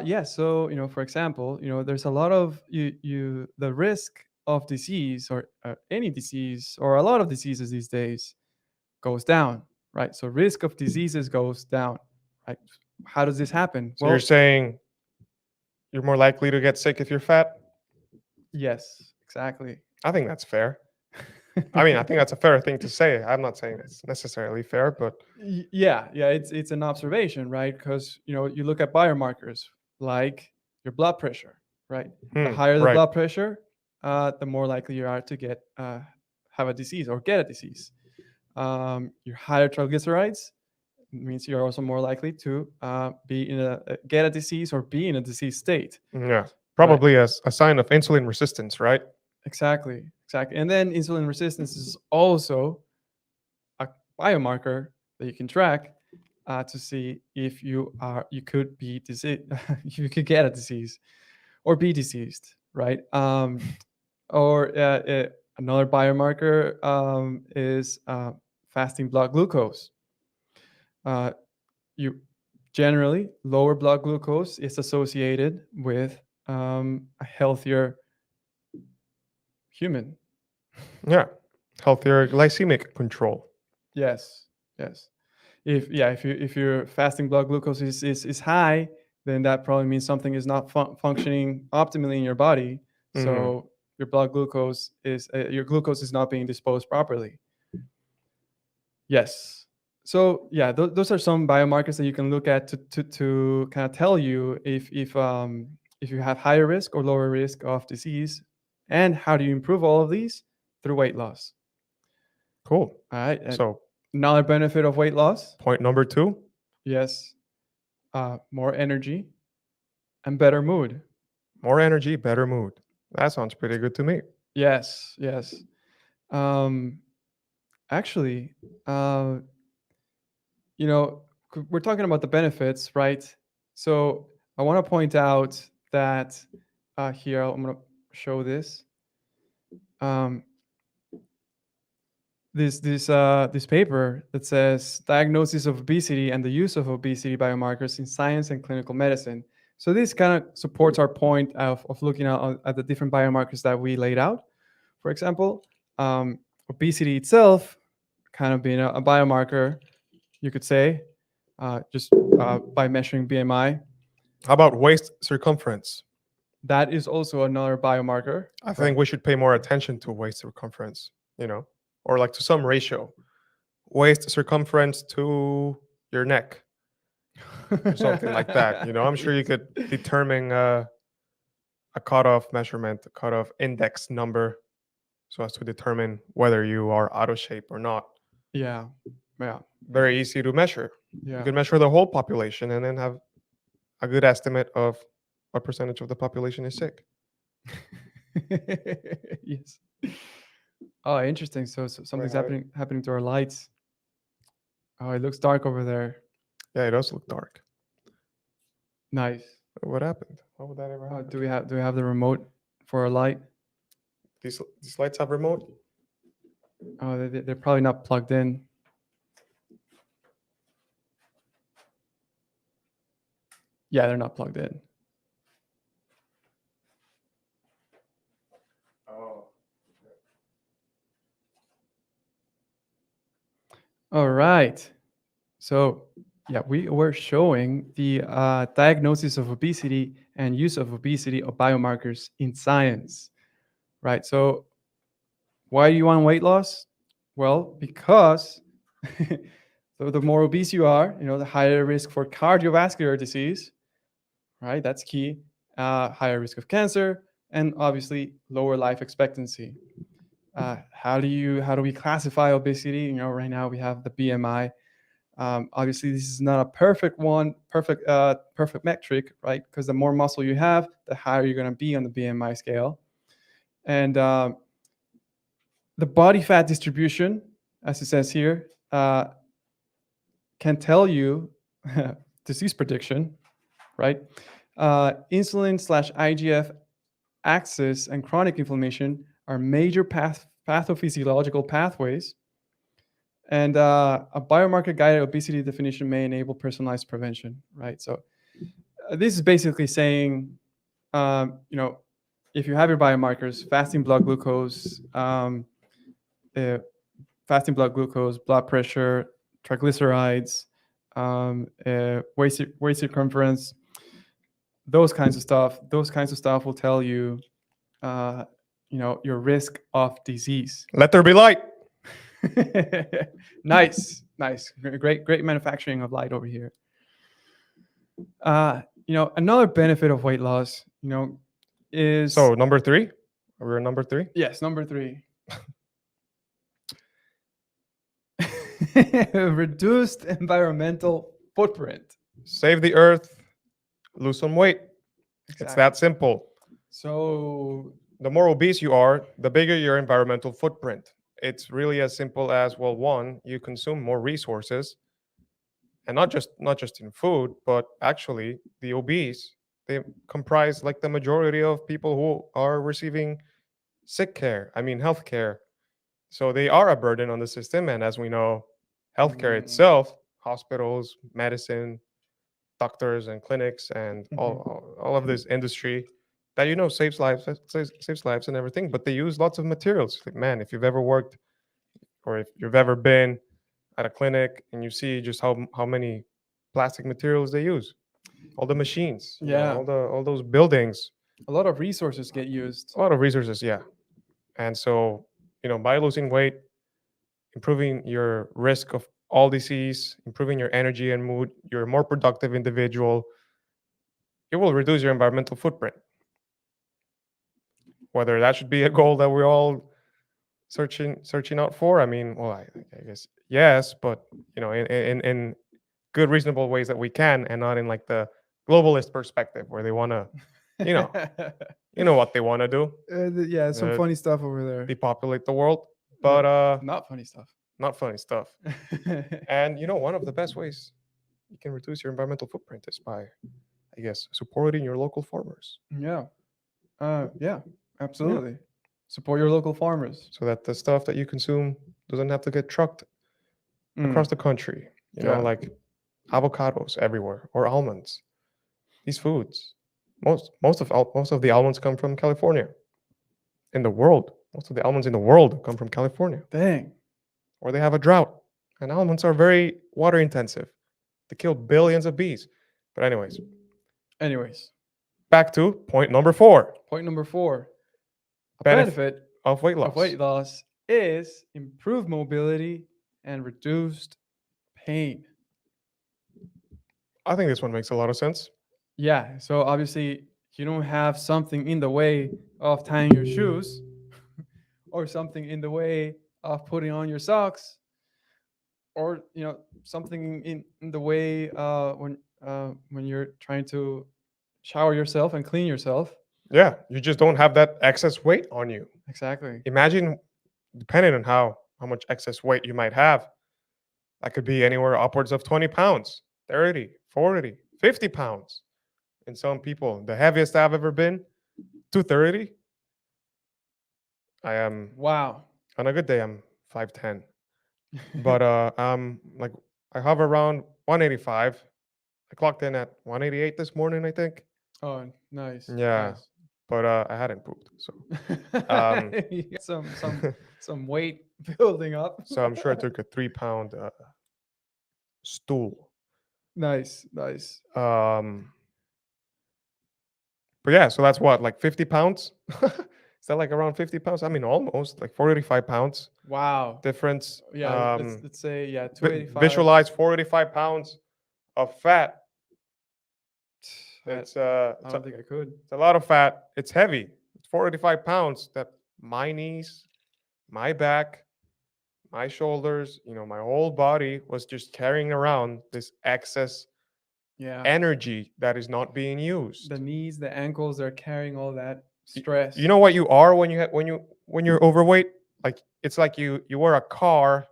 Yeah. So for example, there's a lot of the risk of disease or any disease or a lot of diseases these days goes down, right? So risk of diseases goes down, right? How does this happen? So you're Well, saying you're more likely to get sick if you're fat? yes, exactly. I think that's fair. I mean, I think that's a fair thing to say. I'm not saying it's necessarily fair, but Yeah, it's an observation, right? Because you look at biomarkers like your blood pressure, right? The higher the right. blood pressure, the more likely you are to get have a disease or get a disease. Your higher triglycerides means you're also more likely to be in get a disease or be in a disease state, Yeah. right? Probably as a sign of insulin resistance, right? Exactly. And then insulin resistance is also a biomarker that you can track to see if you could be disease, you could get a disease or be diseased, right? Or another biomarker is fasting blood glucose. Uh, you generally lower blood glucose is associated with a healthier human. Yeah. Healthier glycemic control. Yes, yes. If your fasting blood glucose is high, then that probably means something is not functioning optimally in your body. Hmm. So your glucose is not being disposed properly. Yes. So yeah, those are some biomarkers that you can look at to kind of tell you if you have higher risk or lower risk of disease, and how do you improve all of these through weight loss. Cool. All right. So, Another benefit of weight loss, point number 2, yes, more energy and better mood. more energy, better mood. That sounds pretty good to me. Yes. Um, actually, uh, we're talking about the benefits, right? So I want to point out that here I'm going to show this. Um, this paper that says diagnosis of obesity and the use of obesity biomarkers in science and clinical medicine. So this kind of supports our point of looking at the different biomarkers that we laid out. For example, obesity itself kind of being a biomarker, you could say, just by measuring BMI. How about waist circumference? That is also another biomarker, I right? think we should pay more attention to waist circumference, or like to some ratio. Waist circumference to your neck or something like that. I'm sure you could determine a cutoff measurement, a cutoff index number so as to determine whether you are out of shape or not. Yeah, yeah, Very easy to measure. You yeah. can measure the whole population and then have a good estimate of what percentage of the population is sick. Yes. Oh, interesting. So Right, something's happening to our lights. Oh, it looks dark over there. Yeah, it does look dark. Nice. What happened? How would that ever Oh, happen? do we have the remote for our light? These lights have remote? Oh, they're probably not plugged in. Yeah, they're not plugged in. Oh. All right. So yeah, we were showing the diagnosis of obesity and use of obesity of biomarkers in science, right? So why do you want weight loss? Well, because the more obese you are, the higher risk for cardiovascular disease, right? That's key. Higher risk of cancer, and obviously lower life expectancy. How do we classify obesity? Right now we have the BMI. Obviously, this is not a perfect metric, right? Because the more muscle you have, the higher you're going to be on the BMI scale. And the body fat distribution, as it says here, can tell you disease prediction, right? Insulin/IGF axis and chronic inflammation are major pathophysiological pathways. And a biomarker guided obesity definition may enable personalized prevention, right? So this is basically saying, you know, if you have your biomarkers, uh, fasting blood glucose, blood pressure, triglycerides, waist circumference, those kinds of stuff will tell you, uh, your risk of disease. Let there be light. Nice, great manufacturing of light over here. Another benefit of weight loss, is So number 3, we're number 3. yes, number 3. Reduced environmental footprint. Save the earth, lose some weight. It's Exactly. that simple. So The more obese you are, the bigger your environmental footprint. It's really as simple as, well, one, you consume more resources, and not just in food, but actually the obese, they comprise like the majority of people who are receiving sick care. I mean, health care. So they are a burden on the system, and as we know, healthcare itself, hospitals, medicine, doctors and clinics, and all of this industry that saves lives, saves lives and everything, but they use lots of materials. Like, man, if you've ever worked or if you've ever been at a clinic and you see just how many plastic materials they use, all the machines, Yeah. all those buildings, a lot of resources get used. a lot of resources, yeah. And so, by losing weight, improving your risk of all disease, improving your energy and mood, you're a more productive individual. It will reduce your environmental footprint. Whether that should be a goal that we're all searching out for, I mean, well, I guess yes, but in good, reasonable ways that we can, and not in like the globalist perspective where they want to, you know what they want to do, Yeah, some funny stuff over there. depopulate the world, but Not funny stuff. not funny stuff. And one of the best ways you can reduce your environmental footprint is by, I guess, supporting your local farmers. Yeah. Yeah, absolutely. Support your local farmers. So that the stuff that you consume doesn't have to get trucked across the country. Yeah. Like avocados everywhere or almonds. These foods, most of the almonds come from California. In the world, most of the almonds in the world come from California. Dang. Or they have a drought, and almonds are very water intensive. They kill billions of bees. But anyways, back to point number 4. Point number 4. A Benefit benefit of weight loss. of weight loss is improved mobility and reduced pain. I think this one makes a lot of sense. Yeah. So obviously, you don't have something in the way of tying your shoes or something in the way of putting on your socks, or something in the way when you're trying to shower yourself and clean yourself. Yeah, you just don't have that excess weight on you. Exactly. Imagine, depending on how much excess weight you might have, that could be anywhere upwards of 20 pounds, 30, 40, 50 pounds. In some people, the heaviest I've ever been, 230. I am, Wow. on a good day, I'm 5'10". But like, I hover around 185. I clocked in at 188 this morning, I think. Oh, nice. Yeah. Nice. But I hadn't pooped, so um, You got some weight building up. so I'm sure I took a 3-pound stool. Nice. But yeah, so that's what, like 50 pounds? Is that like around 50 pounds? I mean, almost like 45 pounds Wow. difference. Yeah. Let's say 285. Visualize 45 pounds of fat. It's I don't think I could. it's a lot of fat. It's heavy. It's 45 pounds that my knees, my back, my shoulders, my whole body was just carrying around this excess Yeah. energy that is not being used. The knees, the ankles, they're carrying all that stress. You know what you are when you're overweight? Like, it's like you were a car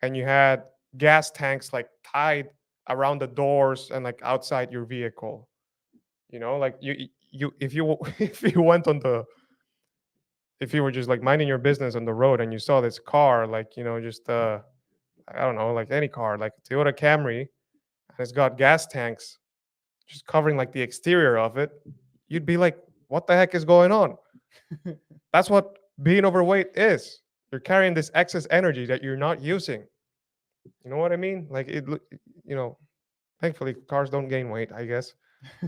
and you had gas tanks like tied around the doors and like outside your vehicle. Like you if you if you went if you were just like minding your business on the road and you saw this car, like, just I don't know, like any car, like a Toyota Camry, and it's got gas tanks just covering like the exterior of it, you'd be like, what the heck is going on? That's what being overweight is. You're carrying this excess energy that you're not using. You know what I mean? Like you know, thankfully cars don't gain weight, I guess,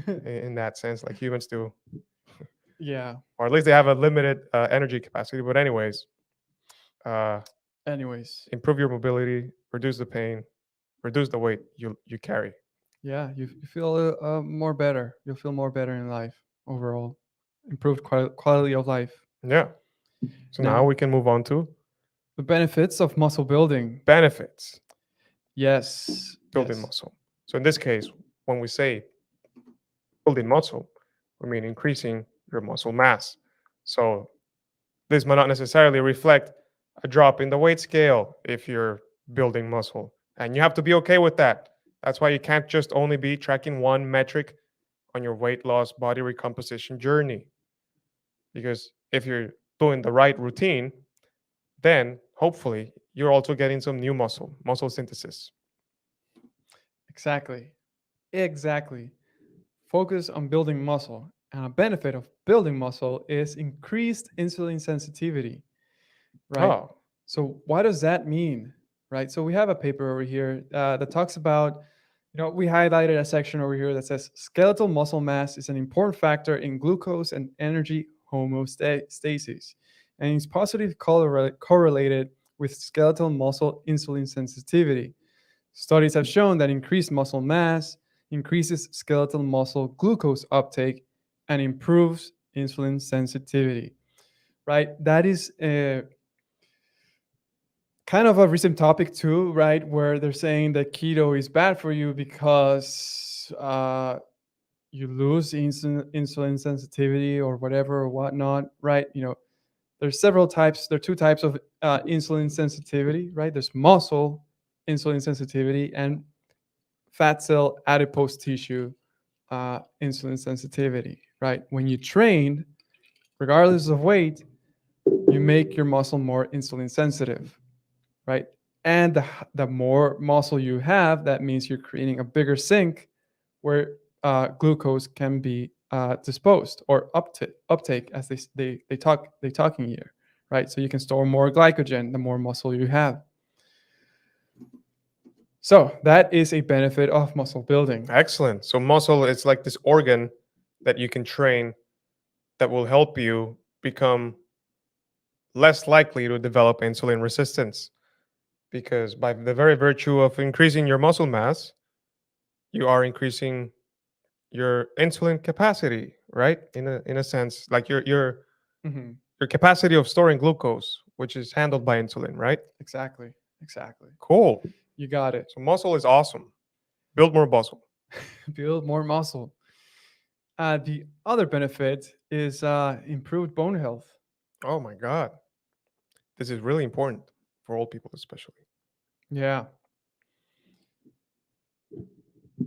in that sense, like humans do, Yeah. or at least they have a limited energy capacity. But anyways, uh, Anyways, improve your mobility, reduce the pain, reduce the weight you carry. yeah, you feel more better. You'll feel more better in life overall. Improved quality of life. Yeah. So now Now, we can move on to the benefits of muscle building. benefits Yes. building Yes. muscle. So in this case, when we say building muscle, we mean increasing your muscle mass. So this might not necessarily reflect a drop in the weight scale if you're building muscle. And you have to be okay with that. That's why you can't just only be tracking one metric on your weight loss body recomposition journey. Because if you're doing the right routine, then hopefully you're also getting some new muscle synthesis. Exactly. Exactly. Focus on building muscle. And a benefit of building muscle is increased insulin sensitivity, right? Oh, So what does that mean, right? So we have a paper over here that talks about, we highlighted a section over here that says skeletal muscle mass is an important factor in glucose and energy homeostasis, and it's positively correlated with skeletal muscle insulin sensitivity. Studies have shown that increased muscle mass increases skeletal muscle glucose uptake and improves insulin sensitivity, right? That is kind of a recent topic too, right? Where they're saying that keto is bad for you because you lose insulin sensitivity or whatever or whatnot, right? There's several types. There are two types of insulin sensitivity, right? There's muscle insulin sensitivity and fat cell adipose tissue insulin sensitivity, right? When you train, regardless of weight, you make your muscle more insulin sensitive, right? And the more muscle you have, that means you're creating a bigger sink where glucose can be disposed or uptake, as they talking here, right? So you can store more glycogen the more muscle you have. So that is a benefit of muscle building. excellent. So muscle is like this organ that you can train that will help you become less likely to develop insulin resistance, because by the very virtue of increasing your muscle mass, you are increasing your insulin capacity, right? In a sense, like Hmm. your capacity of storing glucose, which is handled by insulin, right? Exactly. Exactly. Cool. You got it. So muscle is awesome. Build more muscle. Build more muscle. The other benefit is improved bone health. Oh my god. This is really important for old people especially. Yeah.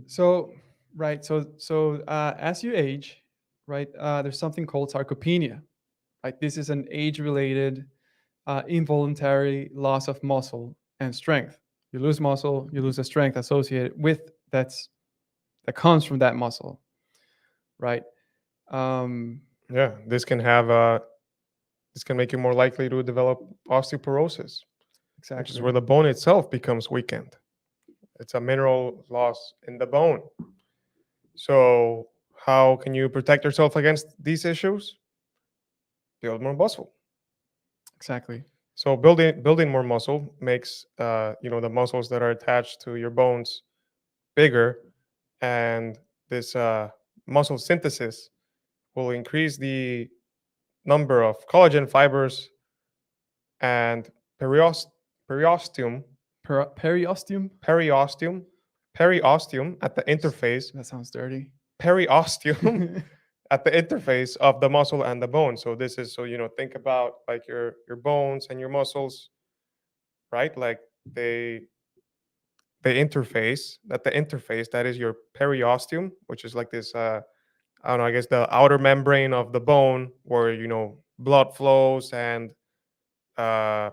So, right. So as you age, right, there's something called sarcopenia. Right. This is an age-related, involuntary loss of muscle and strength. You lose muscle, you lose the strength associated with that comes from that muscle. Right. Um, Yeah, this can make you more likely to develop osteoporosis, which is exactly. where the bone itself becomes weakened. It's a mineral loss in the bone. So, how can you protect yourself against these issues? Build more muscle. Exactly. So, building more muscle makes the muscles that are attached to your bones bigger, and this muscle synthesis will increase the number of collagen fibers and periost- periosteum Periosteum. periosteum periosteum at the interface That sounds dirty. periosteum at the interface of the muscle and the bone. So this is, so think about like your bones and your muscles, right? Like they they interface, at the interface, that is your periosteum, which is like this I don't know, I guess the outer membrane of the bone where blood flows and uh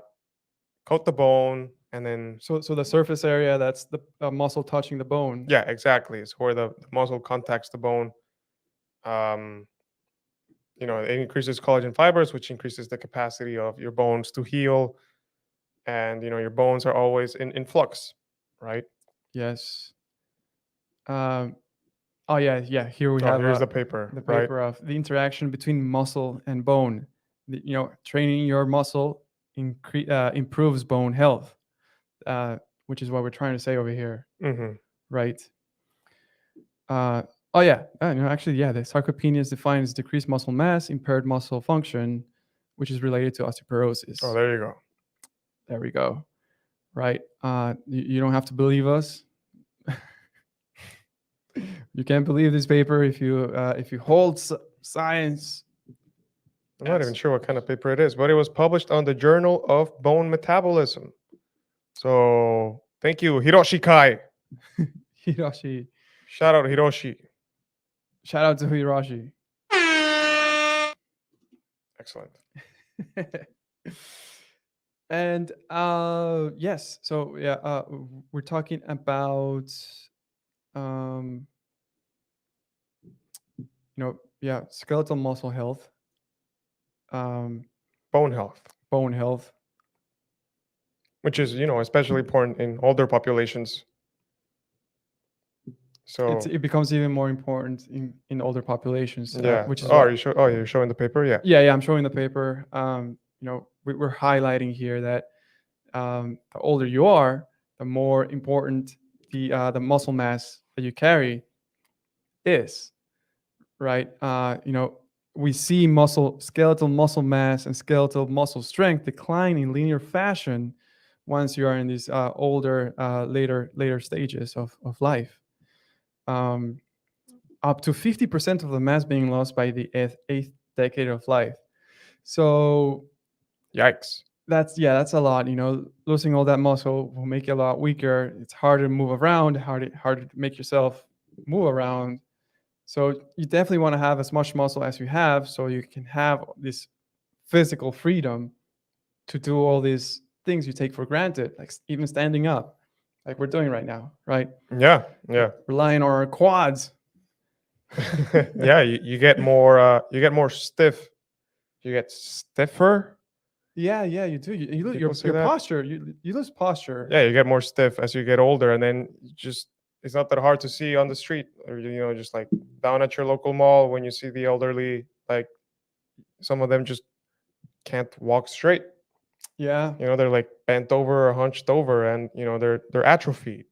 coat the bone, and then So the surface area, that's the muscle touching the bone. yeah, exactly. It's where the muscle contacts the bone. Um, it increases collagen fibers, which increases the capacity of your bones to heal, and your bones are always in flux, right? Yes. Um, oh yeah. Here we Oh, have here's the paper, the right? paper of the interaction between muscle and bone. Training your muscle improves bone health, which is what we're trying to say over here, Hmm. right? Uh, oh yeah, actually, yeah. The sarcopenia defines decreased muscle mass, impaired muscle function, which is related to Oh, osteoporosis. there you go. There we go. Right. You don't have to believe us. You can't believe this paper if you hold science. I'm not even sure what kind of paper it is, but it was published on the Journal of Bone Metabolism. So thank you, Hiroshi Kai. Hiroshi. Shout out Hiroshi. Shout out to Hiroshi. Excellent. And yes, so yeah, we're talking about um, yeah, skeletal muscle health, um, Bone health, bone health. which is especially important in older populations. So It becomes even more important in older populations, yeah. which is Oh, what. you're showing the paper? Yeah. Yeah, I'm showing the paper. We're highlighting here that the older you are, the more important the muscle mass that you carry is, right? We see skeletal muscle mass and skeletal muscle strength decline in linear fashion once you are in these older, later stages of life. Um, Up to 50% of the mass being lost by the eighth decade of life. So Yikes. that's a lot. Losing all that muscle will make you a lot weaker. It's harder to move around, harder to make yourself move around. So you definitely want to have as much muscle as you have, so you can have this physical freedom to do all these things you take for granted, like even standing up, like we're doing right now, right? Yeah. Yeah. Relying on our quads. Yeah. You get more. You get more stiff. You get stiffer. Yeah, you do. You lose People say your that. posture. You lose posture. Yeah, you get more stiff as you get older, and then it's not that hard to see on the street, or just like down at your local mall when you see the elderly, like some of them just can't walk straight. Yeah, They're like bent over or hunched over, and they're atrophied,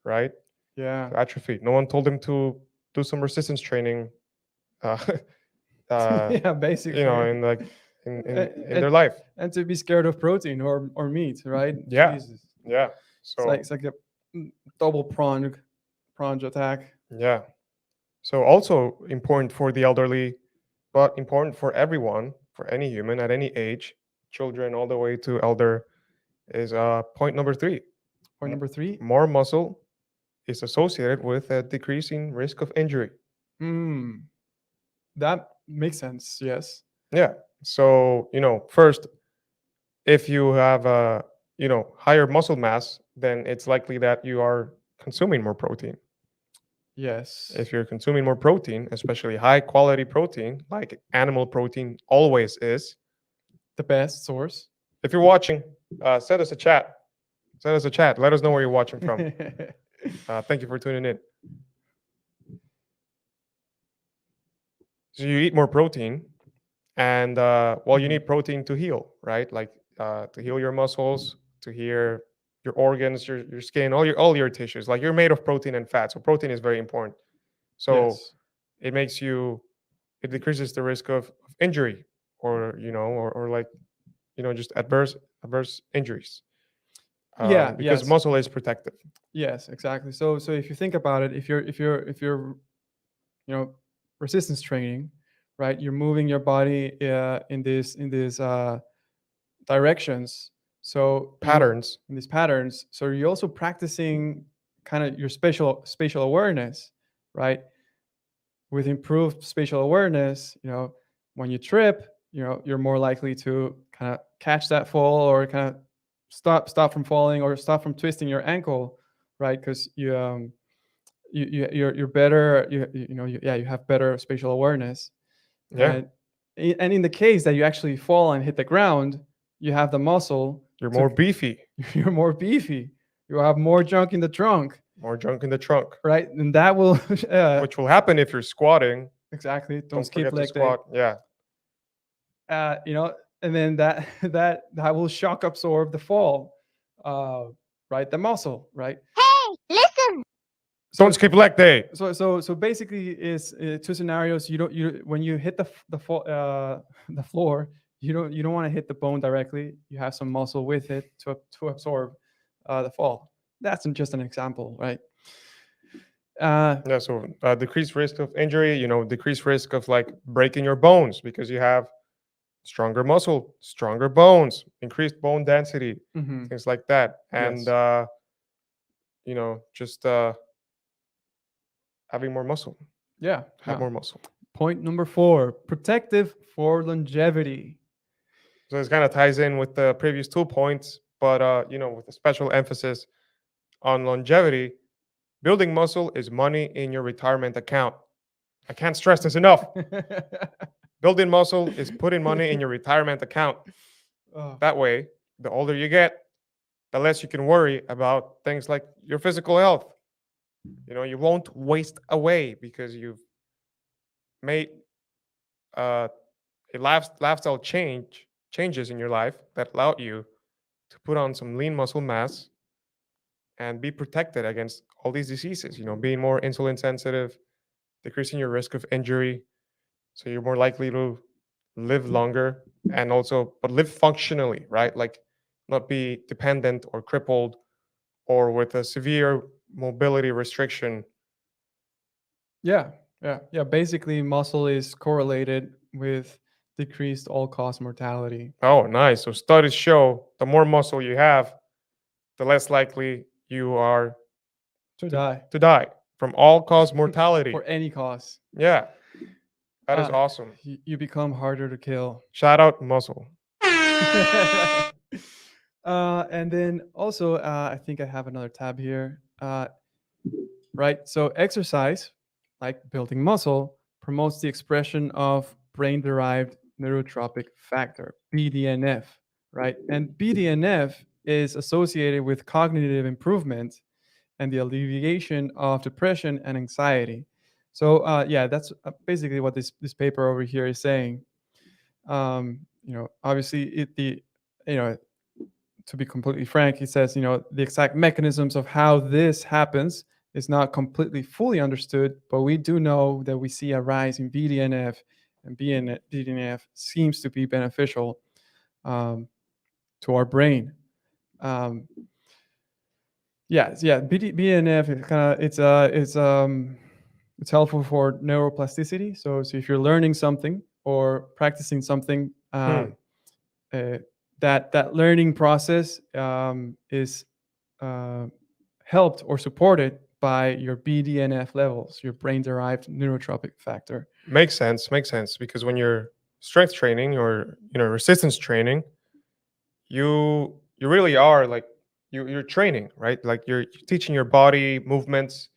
right? yeah, They're atrophied. No one told them to do some resistance training, uh, yeah. Basically, in like in and their life. and to be scared of protein or meat, right? Yeah, Jesus, yeah. it's So like a double pronged attack. yeah. So also important for the elderly, but important for everyone, for any human at any age, children all the way to elder, is point number 3. Point number 3. More muscle is associated with a decreasing risk of injury. Hmm, that makes sense. Yes. Yeah. So, first, if you have higher muscle mass, then it's likely that you are consuming more protein. Yes. If you're consuming more protein, especially high quality protein, like animal protein always is, The best source. if you're watching, send us a chat. Send us a chat. Let us know where you're watching from. Thank you for tuning in. So you eat more protein, and you need protein to heal, right? Like to heal your muscles, to heal your organs, your skin, all your tissues. Like you're made of protein and fat, so protein is very important. So Yes. it decreases the risk of injury, or like just adverse injuries, Yeah. because Yes. muscle is protective. Yes. Exactly. So if you think about it, if you're resistance training, right? You're moving your body in these directions. So you Patterns. in these patterns. So you're also practicing kind of your spatial awareness, right? With improved spatial awareness, when you trip, you're more likely to kind of catch that fall or kind of stop from falling or stop from twisting your ankle, right? Because you're better. You have better spatial awareness, Yeah, and and in the case that you actually fall and hit the ground, you have the muscle you're to more beefy, you're more beefy. You have more junk in the trunk, more junk in the trunk, right? And that will which will happen if you're squatting. exactly. Don't Don't skip forget to leg day. squat. Yeah. You know, and then that will shock absorb the fall, uh, right? The muscle, right? Hey, listen! Don't So skip leg day. so basically, is two scenarios. You when you hit the floor, you don't want to hit the bone directly. You have some muscle with it to absorb the fall. That's just an example, right? Uh, Yeah, so decreased risk of injury, decreased risk of like breaking your bones because you have stronger muscle, stronger bones, increased bone density, mhm, things like that. And, yes, just having more muscle, yeah, have yeah. more muscle. Point number 4: protective for longevity. So this kind of ties in with the previous 2 points, but, with a special emphasis on longevity, building muscle is money in your retirement account. I can't stress this enough. Building muscle is putting money in your retirement account. Oh, That way, the older you get, the less you can worry about things like your physical health. You won't waste away because you've made uh, a lifestyle changes in your life that allowed you to put on some lean muscle mass and be protected against all these diseases. Being more insulin sensitive, decreasing your risk of injury, so you're more likely to live longer and also but live functionally, right? Like not be dependent or crippled or with a severe mobility restriction. yeah, yeah, yeah. Basically, muscle is correlated with decreased all-cause mortality. Oh, nice. So studies show the more muscle you have, the less likely you are To to, die to die from all cause mortality. for any cause. Yeah, that is Uh, awesome. you become harder to kill. Shout out muscle. And then also, I think I have another tab here. Right. So exercise, like building muscle, promotes the expression of brain-derived neurotrophic factor (BDNF). Right, and BDNF is associated with cognitive improvement and the alleviation of depression and anxiety. So yeah, that's basically what this paper over here is saying. Obviously, you know to be completely frank, he says, the exact mechanisms of how this happens is not completely fully understood, but we do know that we see a rise in BDNF, and BDNF seems to be beneficial um, to our brain. Um, yeah. BDNF is kind of it's helpful for neuroplasticity. So if you're learning something or practicing something, Hmm. uh, that learning process is uh, helped or supported by your BDNF levels, your brain-derived neurotropic factor. Makes sense. Makes sense because when you're strength training or resistance training, you really are like you're training, right? Like you're teaching your body movements.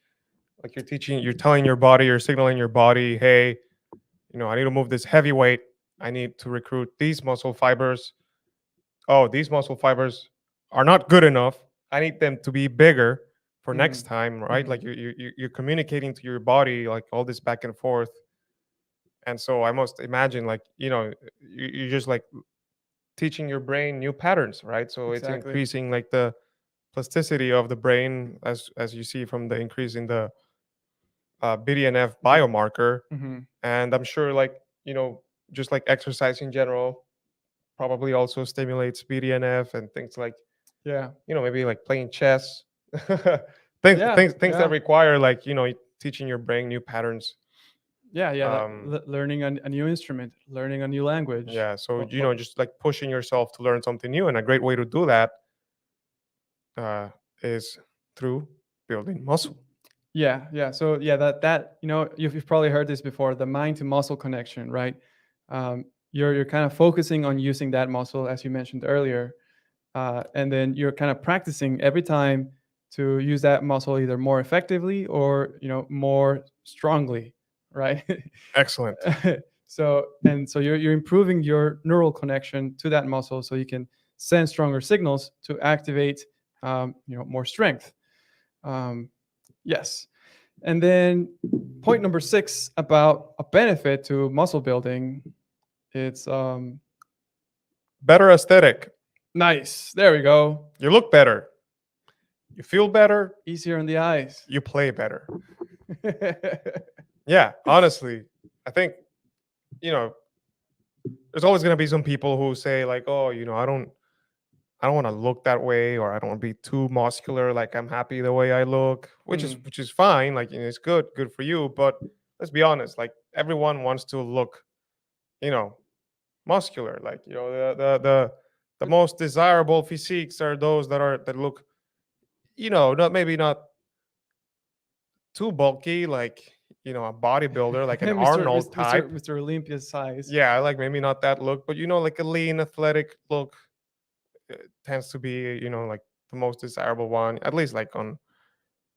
Like you're telling your body, you're signaling your body, hey, I need to move this heavy weight. I need to recruit these muscle fibers. Oh, these muscle fibers are not good enough. I need them to be bigger for next Mhm, time, right? mhm. Like you're communicating to your body like all this back and forth. And so I must imagine like you're just like teaching your brain new patterns, right? So it's Exactly. increasing like the plasticity of the brain as you see from the increase in the BDNF biomarker. Mhm. And I'm sure like just like exercise in general probably also stimulates BDNF and things like Yeah. maybe like playing chess, things that Yeah. require like teaching your brain new patterns. Yeah. Like Um, learning a new instrument, learning a new language. yeah, so What? just like pushing yourself to learn something new, and a great way to do that is through building muscle. Yeah. So yeah, that you've probably heard this before. The mind to muscle connection, right? You're kind of focusing on using that muscle, as you mentioned earlier, and then you're kind of practicing every time to use that muscle either more effectively or more strongly, right? Excellent. So you're improving your neural connection to that muscle, so you can send stronger signals to activate more strength. um, yes. And then point number 6 about a benefit to muscle building, it's Better aesthetic. nice, there we go. You look better. You feel better. Easier on the eyes. You play better. Yeah, honestly, I think, you know, there's always going to be some people who say like, "Oh, I don't want to look that way, or I don't want to be too muscular. Like I'm happy the way I look," Mm, which is fine. Like it's good for you. But let's be honest. Like everyone wants to look, you know, muscular. Like the most desirable physiques are those that look, not too bulky, like a bodybuilder, like an Mr. Arnold type. Mr. Olympia size. Yeah, I like maybe not that look, but like a lean, athletic look tends to be, like the most desirable one, at least like on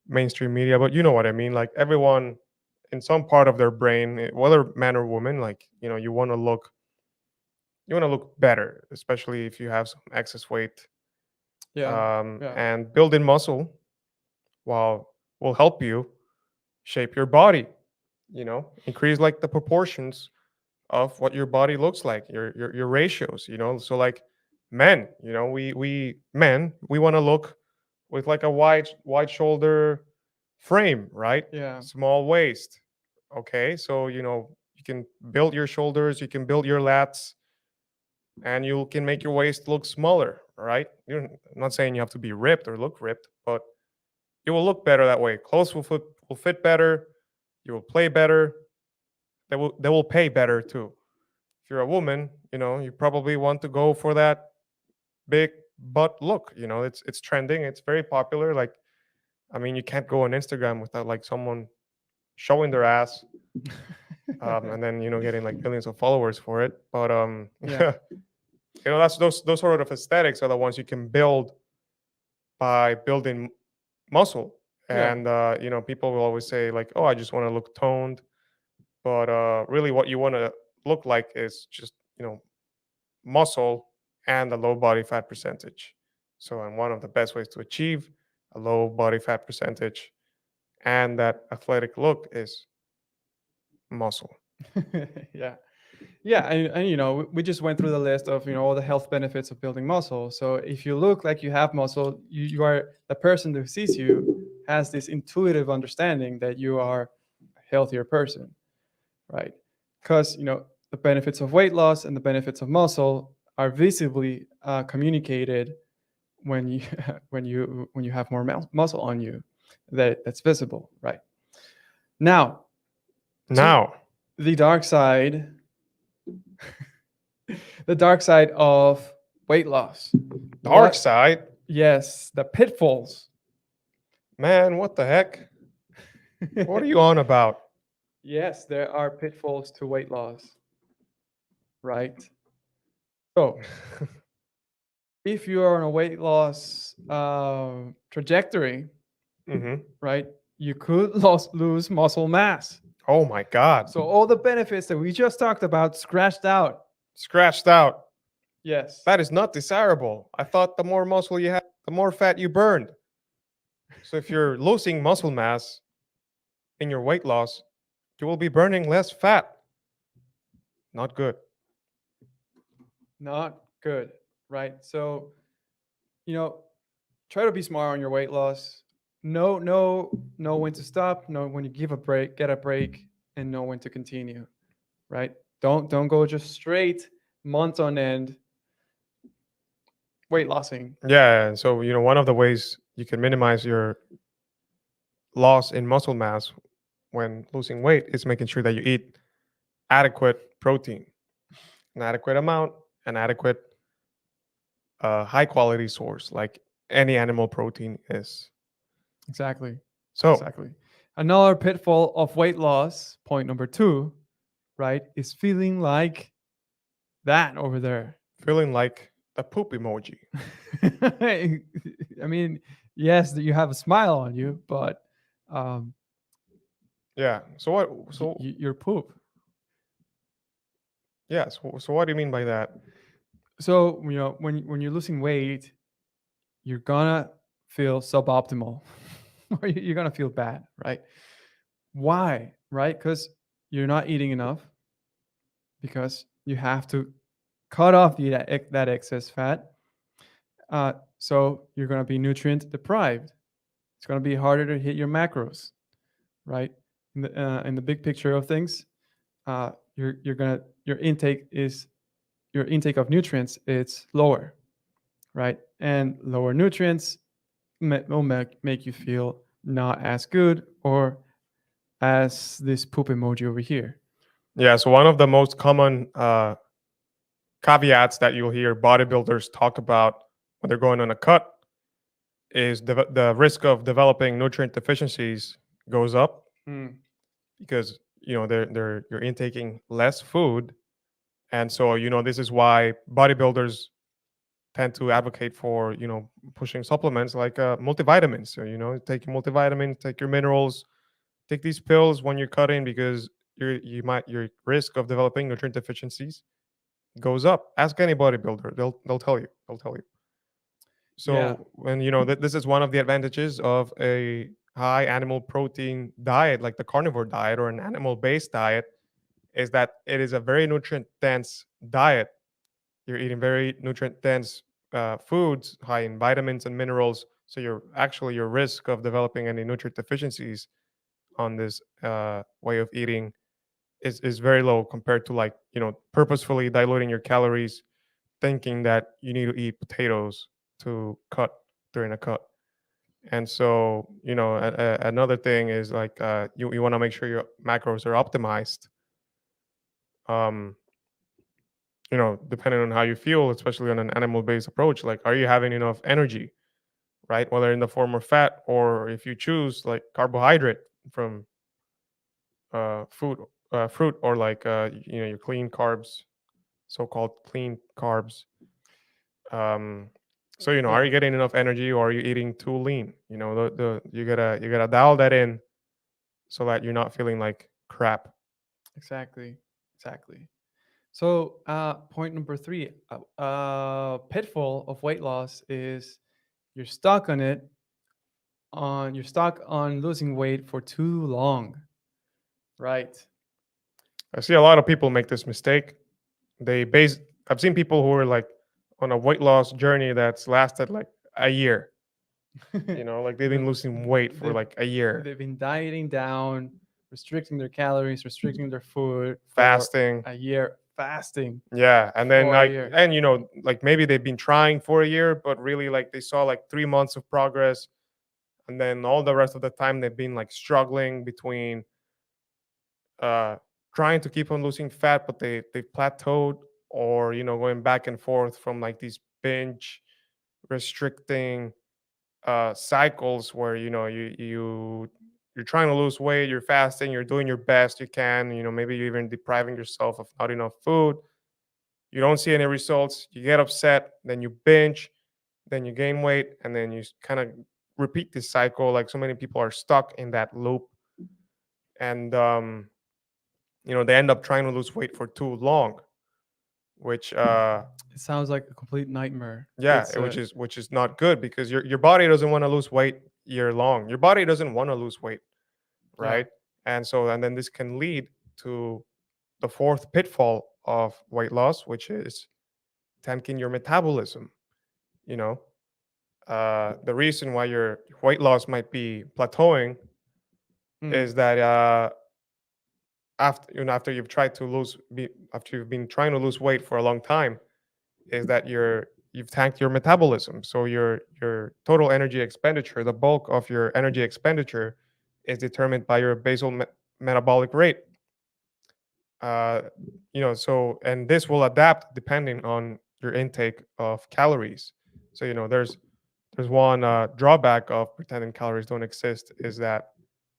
mainstream media. But you know what I mean? Like everyone in some part of their brain, whether man or woman, like you want to look better, especially if you have some excess weight. Yeah, yeah, And building muscle while will help you shape your body. Increase like the proportions of what your body looks like, your ratios. So like men, we men we want to look with like a wide shoulder frame, right? yeah. Small waist. Okay, so you can build your shoulders, you can build your lats, and you can make your waist look smaller, right? I'm not saying you have to be ripped or look ripped, but it will look better that way. Clothes will fit better. You will play better. They will pay better too. If you're a woman, you probably want to go for that big butt look. It's trending. It's very popular. Like, I mean, you can't go on Instagram without like someone showing their ass, and then getting like millions of followers for it. But Yeah, that's those sort of aesthetics are the ones you can build by building muscle. yeah. And people will always say like, "Oh, I just want to look toned," but really, what you want to look like is just muscle and a low body fat percentage. So, and one of the best ways to achieve a low body fat percentage and that athletic look is muscle. Yeah. Yeah, and we just went through the list of all the health benefits of building muscle. So if you look like you have muscle, you are the person who sees you has this intuitive understanding that you are a healthier person, right? Because the benefits of weight loss and the benefits of muscle are visibly communicated when you when you have more muscle on you, that's visible, right? Now, to Now, the dark side, the dark side of weight loss. dark What? side, Yes, the pitfalls. man, what the heck? What are you on about? Yes, there are pitfalls to weight loss, right? So, if you are on a weight loss trajectory, Hmm. right, you could lose muscle mass. Oh my God. So, all the benefits that we just talked about scratched out. Scratched out. Yes. That is not desirable. I thought the more muscle you have, the more fat you burned. So if you're losing muscle mass in your weight loss, you will be burning less fat. Not good. Not good, right? So, try to be smart on your weight loss. Know when to stop, know when to give a break, get a break, and know when to continue, right? Don't go just straight months on end weight lossing. Yeah. And so, one of the ways you can minimize your loss in muscle mass when losing weight is making sure that you eat adequate protein, an adequate amount, an adequate high quality source, like any animal protein is. Exactly. So, Exactly. Another pitfall of weight loss, point number 2, right, is feeling like that over there. feeling like The poop emoji. I mean, yes, you have a smile on you, but um, Yeah. So what? So you're poop. yeah. So what do you mean by that? So when you're losing weight, you're gonna feel suboptimal, or you're gonna feel bad, right? Why? Right? Because you're not eating enough. Because you have to cut off that excess fat. So you're gonna be nutrient deprived. It's gonna be harder to hit your macros, right? In the big picture of things, your intake of nutrients it's lower, right? And lower nutrients will make you feel not as good or as this poop emoji over here. Yeah. So one of the most common caveats that you'll hear bodybuilders talk about when they're going on a cut is the risk of developing nutrient deficiencies goes up Mm. because they're you're intaking less food, and so this is why bodybuilders tend to advocate for pushing supplements like multivitamins. So take your multivitamin, take your minerals, take these pills when you're cutting because your risk of developing nutrient deficiencies goes up. Ask any bodybuilder; they'll tell you. They'll tell you. Yeah, So when this is one of the advantages of a high animal protein diet, like the carnivore diet or an animal based diet, is that it is a very nutrient dense diet. You're eating very nutrient dense foods, high in vitamins and minerals. So your risk of developing any nutrient deficiencies on this way of eating is very low compared to like purposefully diluting your calories, thinking that you need to eat potatoes to cut during a cut. And so, another thing is like you want to make sure your macros are optimized. Um, Depending on how you feel, especially on an animal-based approach, like are you having enough energy, right? Whether in the form of fat or if you choose like carbohydrate from food, fruit, or like your clean carbs, so-called clean carbs. Um, so are yeah, you getting enough energy or are you eating too lean? You gotta dial that in so that you're not feeling like crap. exactly, exactly. So, point number three, pitfall of weight loss is you're stuck on it. You're stuck on losing weight for too long, right? I see a lot of people make this mistake. They base. I've seen people who are like on a weight loss journey that's lasted like a year. Like they've been The- losing weight for they've like a year, they've been dieting down, restricting their calories, restricting their food for fasting. a year, fasting Yeah, and then for a like, year. and like maybe they've been trying for a year, but really like they saw like 3 months of progress, and then all the rest of the time they've been like struggling between uh trying to keep on losing fat, but they plateaued, or going back and forth from like these binge restricting cycles where you're trying to lose weight, you're fasting, you're doing your best you can, maybe you're even depriving yourself of not enough food, you don't see any results, you get upset, then you binge, then you gain weight, and then you kind of repeat this cycle. Like so many people are stuck in that loop, and they end up trying to lose weight for too long, which It sounds like a complete nightmare. yeah, It's which is not good because your body doesn't want to lose weight year long. Your body doesn't want to lose weight, yeah, right? And then this can lead to the fourth pitfall of weight loss, which is tanking your metabolism. You know, the reason why your weight loss might be plateauing mm, is that after you've tried to after you've been trying to lose weight for a long time, is that you've tanked your metabolism. So your total energy expenditure, the bulk of your energy expenditure, is determined by your basal metabolic rate. Uh, and this will adapt depending on your intake of calories. So there's one drawback of pretending calories don't exist is that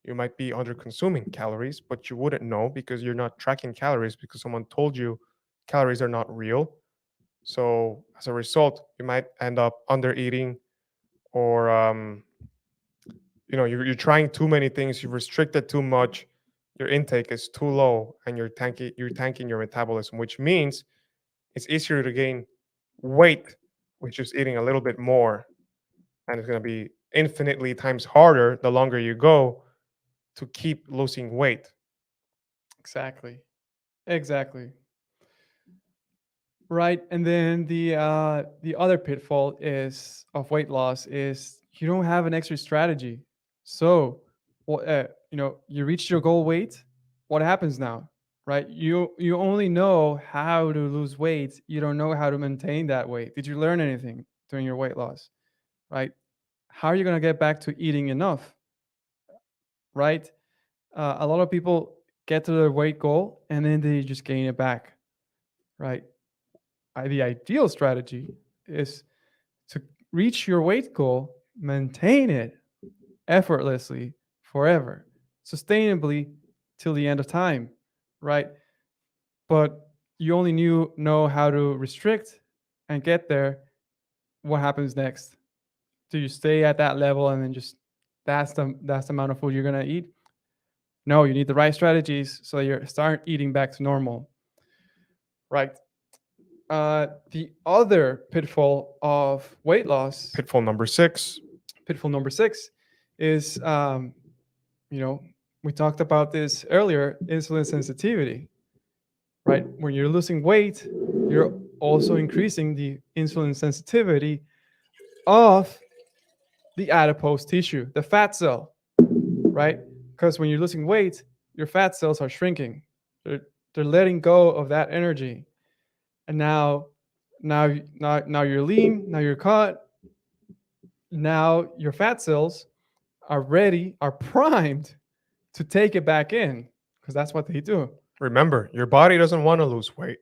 you might be under consuming calories, but you wouldn't know because you're not tracking calories because someone told you calories are not real. So as a result, you might end up under eating, or you're trying too many things. You've restricted too much. Your intake is too low, and you're tanking your metabolism, which means it's easier to gain weight, which is eating a little bit more, and it's going to be infinitely times harder the longer you go to keep losing weight. Exactly. Exactly. Right. And then the other pitfall is of weight loss is you don't have an extra strategy. So, you reached your goal weight. What happens now? Right? You only know how to lose weight. You don't know how to maintain that weight. Did you learn anything during your weight loss? Right? How are you going to get back to eating enough? Right? A lot of people get to their weight goal and then they just gain it back. Right? The ideal strategy is to reach your weight goal, maintain it effortlessly forever, sustainably till the end of time, right? But you only know how to restrict and get there. What happens next? Do you stay at that level and then just that's the amount of food you're gonna eat? No, you need the right strategies so that you start eating back to normal, right? The other pitfall of weight loss, Pitfall number 6. pitfall number 6, is you know we talked about this earlier, insulin sensitivity. Right, when you're losing weight, you're also increasing the insulin sensitivity of the adipose tissue, the fat cell. Right, because when you're losing weight, your fat cells are shrinking. They're letting go of that energy, and now you're lean, now you're cut, now your fat cells are ready, are primed to take it back in, because that's what they do. Remember, your body doesn't want to lose weight.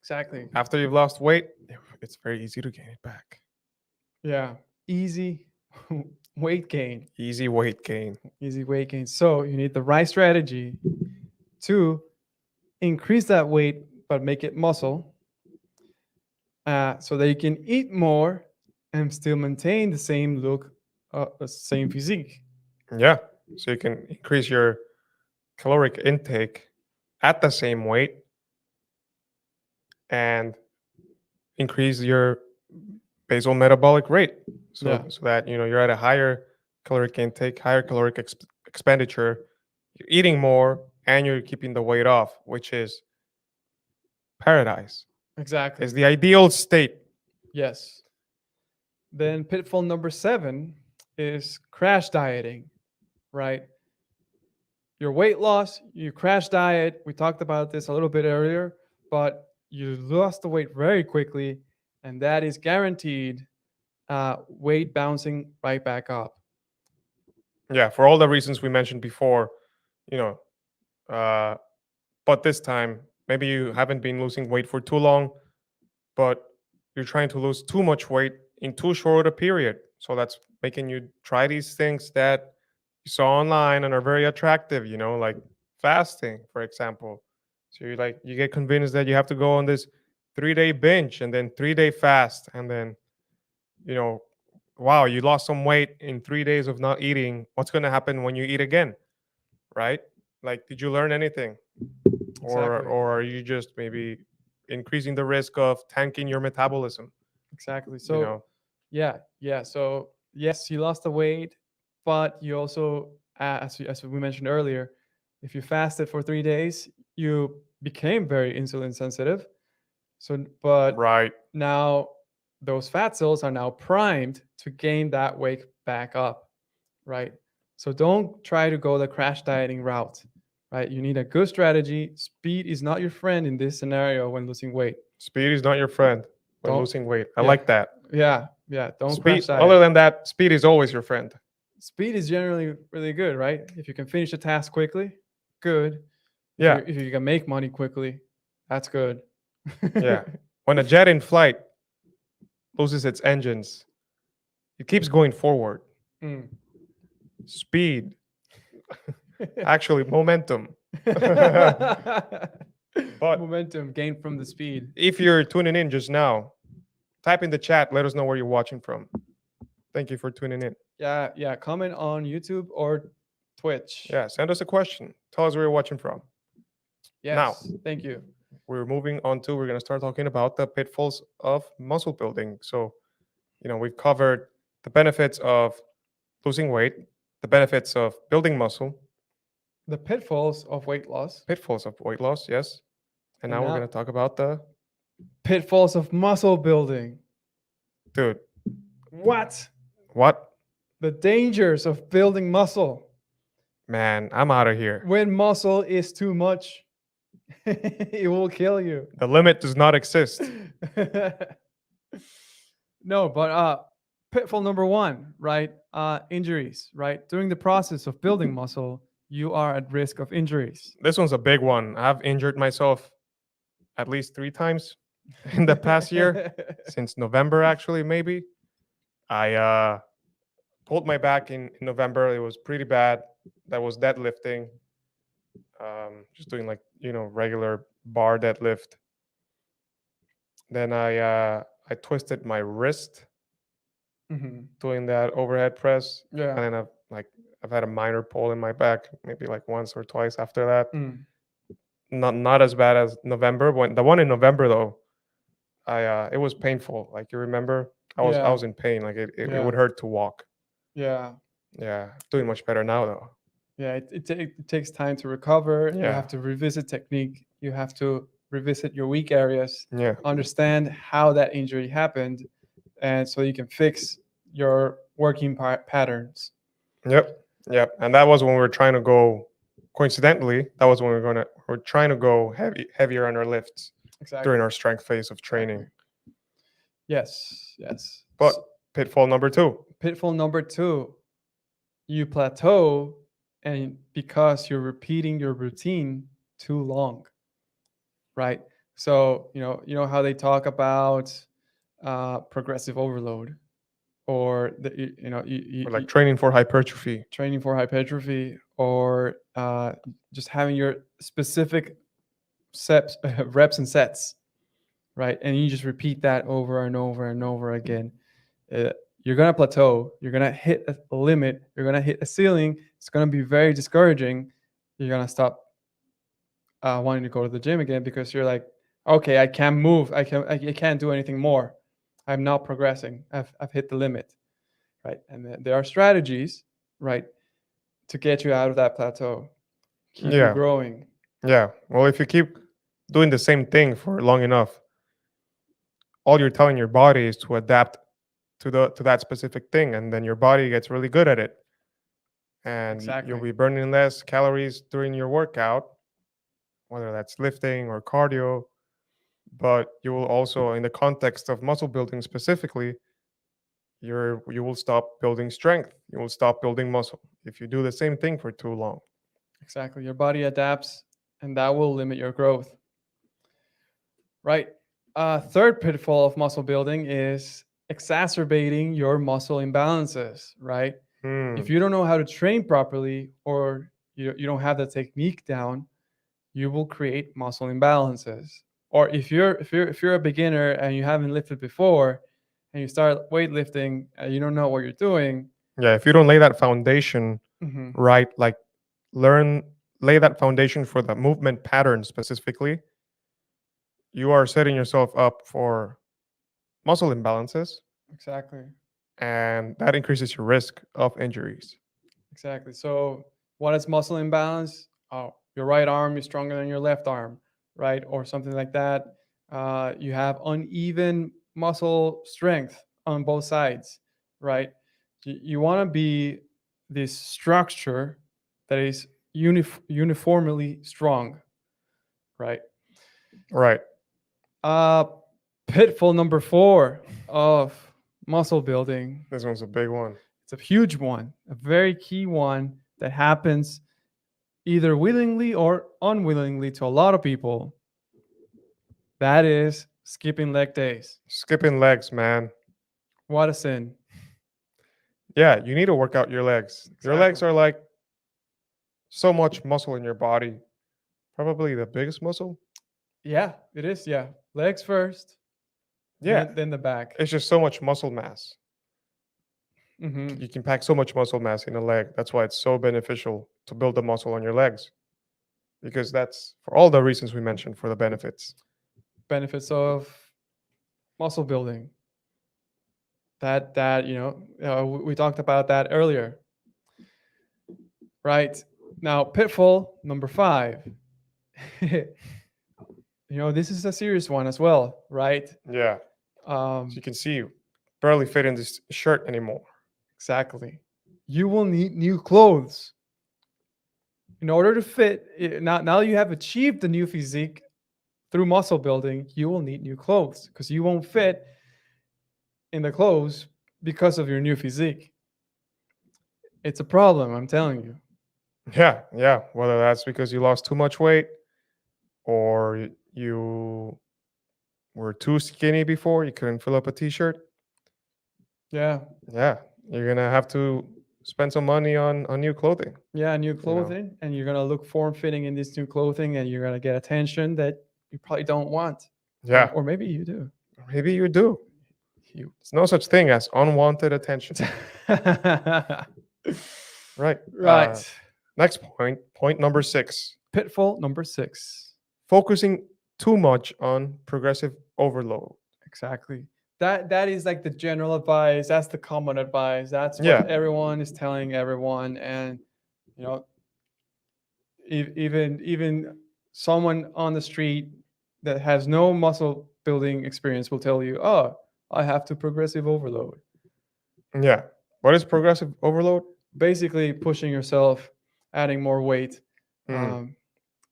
Exactly. After you've lost weight, it's very easy to gain it back. Yeah. Easy weight gain. Easy weight gain. Easy weight gain. So you need the right strategy to increase that weight, but make it muscle, so that you can eat more and still maintain the same look, same physique. Yeah. So you can increase your caloric intake at the same weight and increase your basal metabolic rate. So, Yeah. so that you're at a higher caloric intake, higher caloric expenditure, you're eating more, and you're keeping the weight off, which is paradise. Exactly. It's the ideal state. Yes. Then pitfall number 7 is crash dieting, right? Your weight loss, you crash diet. We talked about this a little bit earlier, but you lost the weight very quickly, and that is guaranteed weight bouncing right back up. Yeah, for all the reasons we mentioned before, you know, uh, but this time maybe you haven't been losing weight for too long, but you're trying to lose too much weight in too short a period. So that's making you try these things that you saw online and are very attractive, like fasting, for example. So you get convinced that you have to go on this 3-day binge and then 3-day fast. And then, you know, wow, you lost some weight in 3 days of not eating. What's going to happen when you eat again? Right? Like, did you learn anything? Or, Exactly. or are you just maybe increasing the risk of tanking your metabolism? Exactly. You So know, yeah. So yes, you lost the weight, but you also, as we mentioned earlier, if you fasted for 3 days, you became very insulin sensitive. So, but right? now those fat cells are now primed to gain that weight back up, right? So don't try to go the crash dieting route, right? You need a good strategy. Speed is not your friend in this scenario when losing weight. Speed is not your friend when Don't, losing weight. I yeah, like that. yeah. Don't crash Speed, diet. other than that, speed is always your friend. Speed is generally really good, right? If you can finish a task quickly, good. Yeah, If you can make money quickly, that's good. yeah. When a jet in flight loses its engines, it keeps going forward. Mm. Speed, actually, momentum. But Momentum gained from the speed. if you're tuning in just now, type in the chat. Let us know where you're watching from. Thank you for tuning in. Yeah. Comment on YouTube or Twitch. Yeah, send us a question. Tell us where you're watching from. Now, Yes. Thank you. we're moving on to, we're going to start talking about the pitfalls of muscle building. So, we've covered the benefits of losing weight, the benefits of building muscle, The pitfalls of weight loss. pitfalls of weight loss, yes. And And now we're now- going to talk about the, Pitfalls of muscle building. dude, What? what? The dangers of building muscle. Man, I'm out of here. When muscle is too much, it will kill you. The limit does not exist. No, but pitfall number one, right? Injuries, right? During the process of building muscle, you are at risk of injuries. This one's a big one. I've injured myself at least 3 times in the past year, since November, actually, maybe. I pulled my back in November. It was pretty bad. That was deadlifting. Just doing like, regular bar deadlift. Then I twisted my wrist Mhm. doing that overhead press. Yeah. And then I've had a minor pull in my back, maybe like once or twice after that. Mm. Not as bad as November. When the one in November though, it was painful. Like, you remember, I Yeah. was in pain. Like it Yeah. would hurt to walk. Yeah. Yeah, doing much better now though. Yeah. It takes time to recover. You Yeah. have to revisit technique. You have to revisit your weak areas, Yeah, understand how that injury happened, and so you can fix your working patterns. yep. And that was when we were trying to go. Coincidentally, that was when we're trying to go heavier on our lifts Exactly. during our strength phase of training. Yes. But pitfall number 2. Pitfall number 2, you plateau, and because you're repeating your routine too long, right? So you know how they talk about progressive overload, or Or like training for hypertrophy. training for hypertrophy, or just having your specific sets, reps and sets, right? And you just repeat that over and over and over again. You're gonna plateau. You're gonna hit a limit. You're gonna hit a ceiling. It's gonna be very discouraging. You're gonna stop wanting to go to the gym again, because you're like, okay, I can't move. I can't do anything more. I'm not progressing. I've hit the limit, right? And then there are strategies, right, to get you out of that plateau, keep you Yeah. growing. Yeah. Well, if you keep doing the same thing for long enough, all you're telling your body is to adapt to that specific thing, and then your body gets really good at it. And Exactly. you'll be burning less calories during your workout, whether that's lifting or cardio. But you will also, in the context of muscle building specifically, you will stop building strength. You will stop building muscle if you do the same thing for too long. Exactly. Your body adapts, and that will limit your growth. Right. Third pitfall of muscle building is exacerbating your muscle imbalances, right? Hmm. If you don't know how to train properly, or you don't have the technique down, you will create muscle imbalances. Or if you're a beginner and you haven't lifted before, and you start weightlifting and you don't know what you're doing, Yeah, if you don't lay that foundation mhm, right, like lay that foundation for the movement pattern specifically, you are setting yourself up for muscle imbalances, exactly. and that increases your risk of injuries. Exactly. So, what is muscle imbalance? Oh, your right arm is stronger than your left arm, right? Or something like that. You have uneven muscle strength on both sides, right? You want to be this structure that is uniformly strong, right? Right. Uh, Pitfall number 4 of muscle building. This one's a big one. It's a huge one, a very key one that happens either willingly or unwillingly to a lot of people. That is skipping leg days. Skipping legs, man. What a sin. Yeah, you need to work out your legs. Your legs Exactly. are like so much muscle in your body. Probably the biggest muscle. Yeah, it is. Yeah, legs first, Yeah, then the back. it's just so much muscle mass. Hmm. You can pack so much muscle mass in a leg. That's why it's so beneficial to build the muscle on your legs, because that's for all the reasons we mentioned for the benefits. Benefits of muscle building. That we talked about that earlier, right? Now, pitfall number 5. This is a serious one as well, right? Yeah. So Um, you can see you barely fit in this shirt anymore. exactly. You will need new clothes in order to fit. Now you have achieved the new physique through muscle building. You will need new clothes because you won't fit in the clothes because of your new physique. It's a problem, I'm telling you. Yeah, yeah. Whether that's because you lost too much weight or you were too skinny before, you couldn't fill up a t-shirt. Yeah, Yeah, you're gonna have to spend some money on new clothing. yeah, new You know. clothing, and you're gonna look form fitting in this new clothing, and you're gonna get attention that you probably don't want, Yeah, or maybe you do. maybe you do. You. There's no such thing as unwanted attention. Right. Right. Next point number 6. Pitfall number 6. Focusing too much on progressive overload. Exactly. That is like the general advice. That's the common advice. That's what Yeah, everyone is telling everyone, and you know, even someone on the street that has no muscle building experience will tell you, "Oh, I have to progressive overload." yeah. What is progressive overload? Basically, pushing yourself, adding more weight Mm,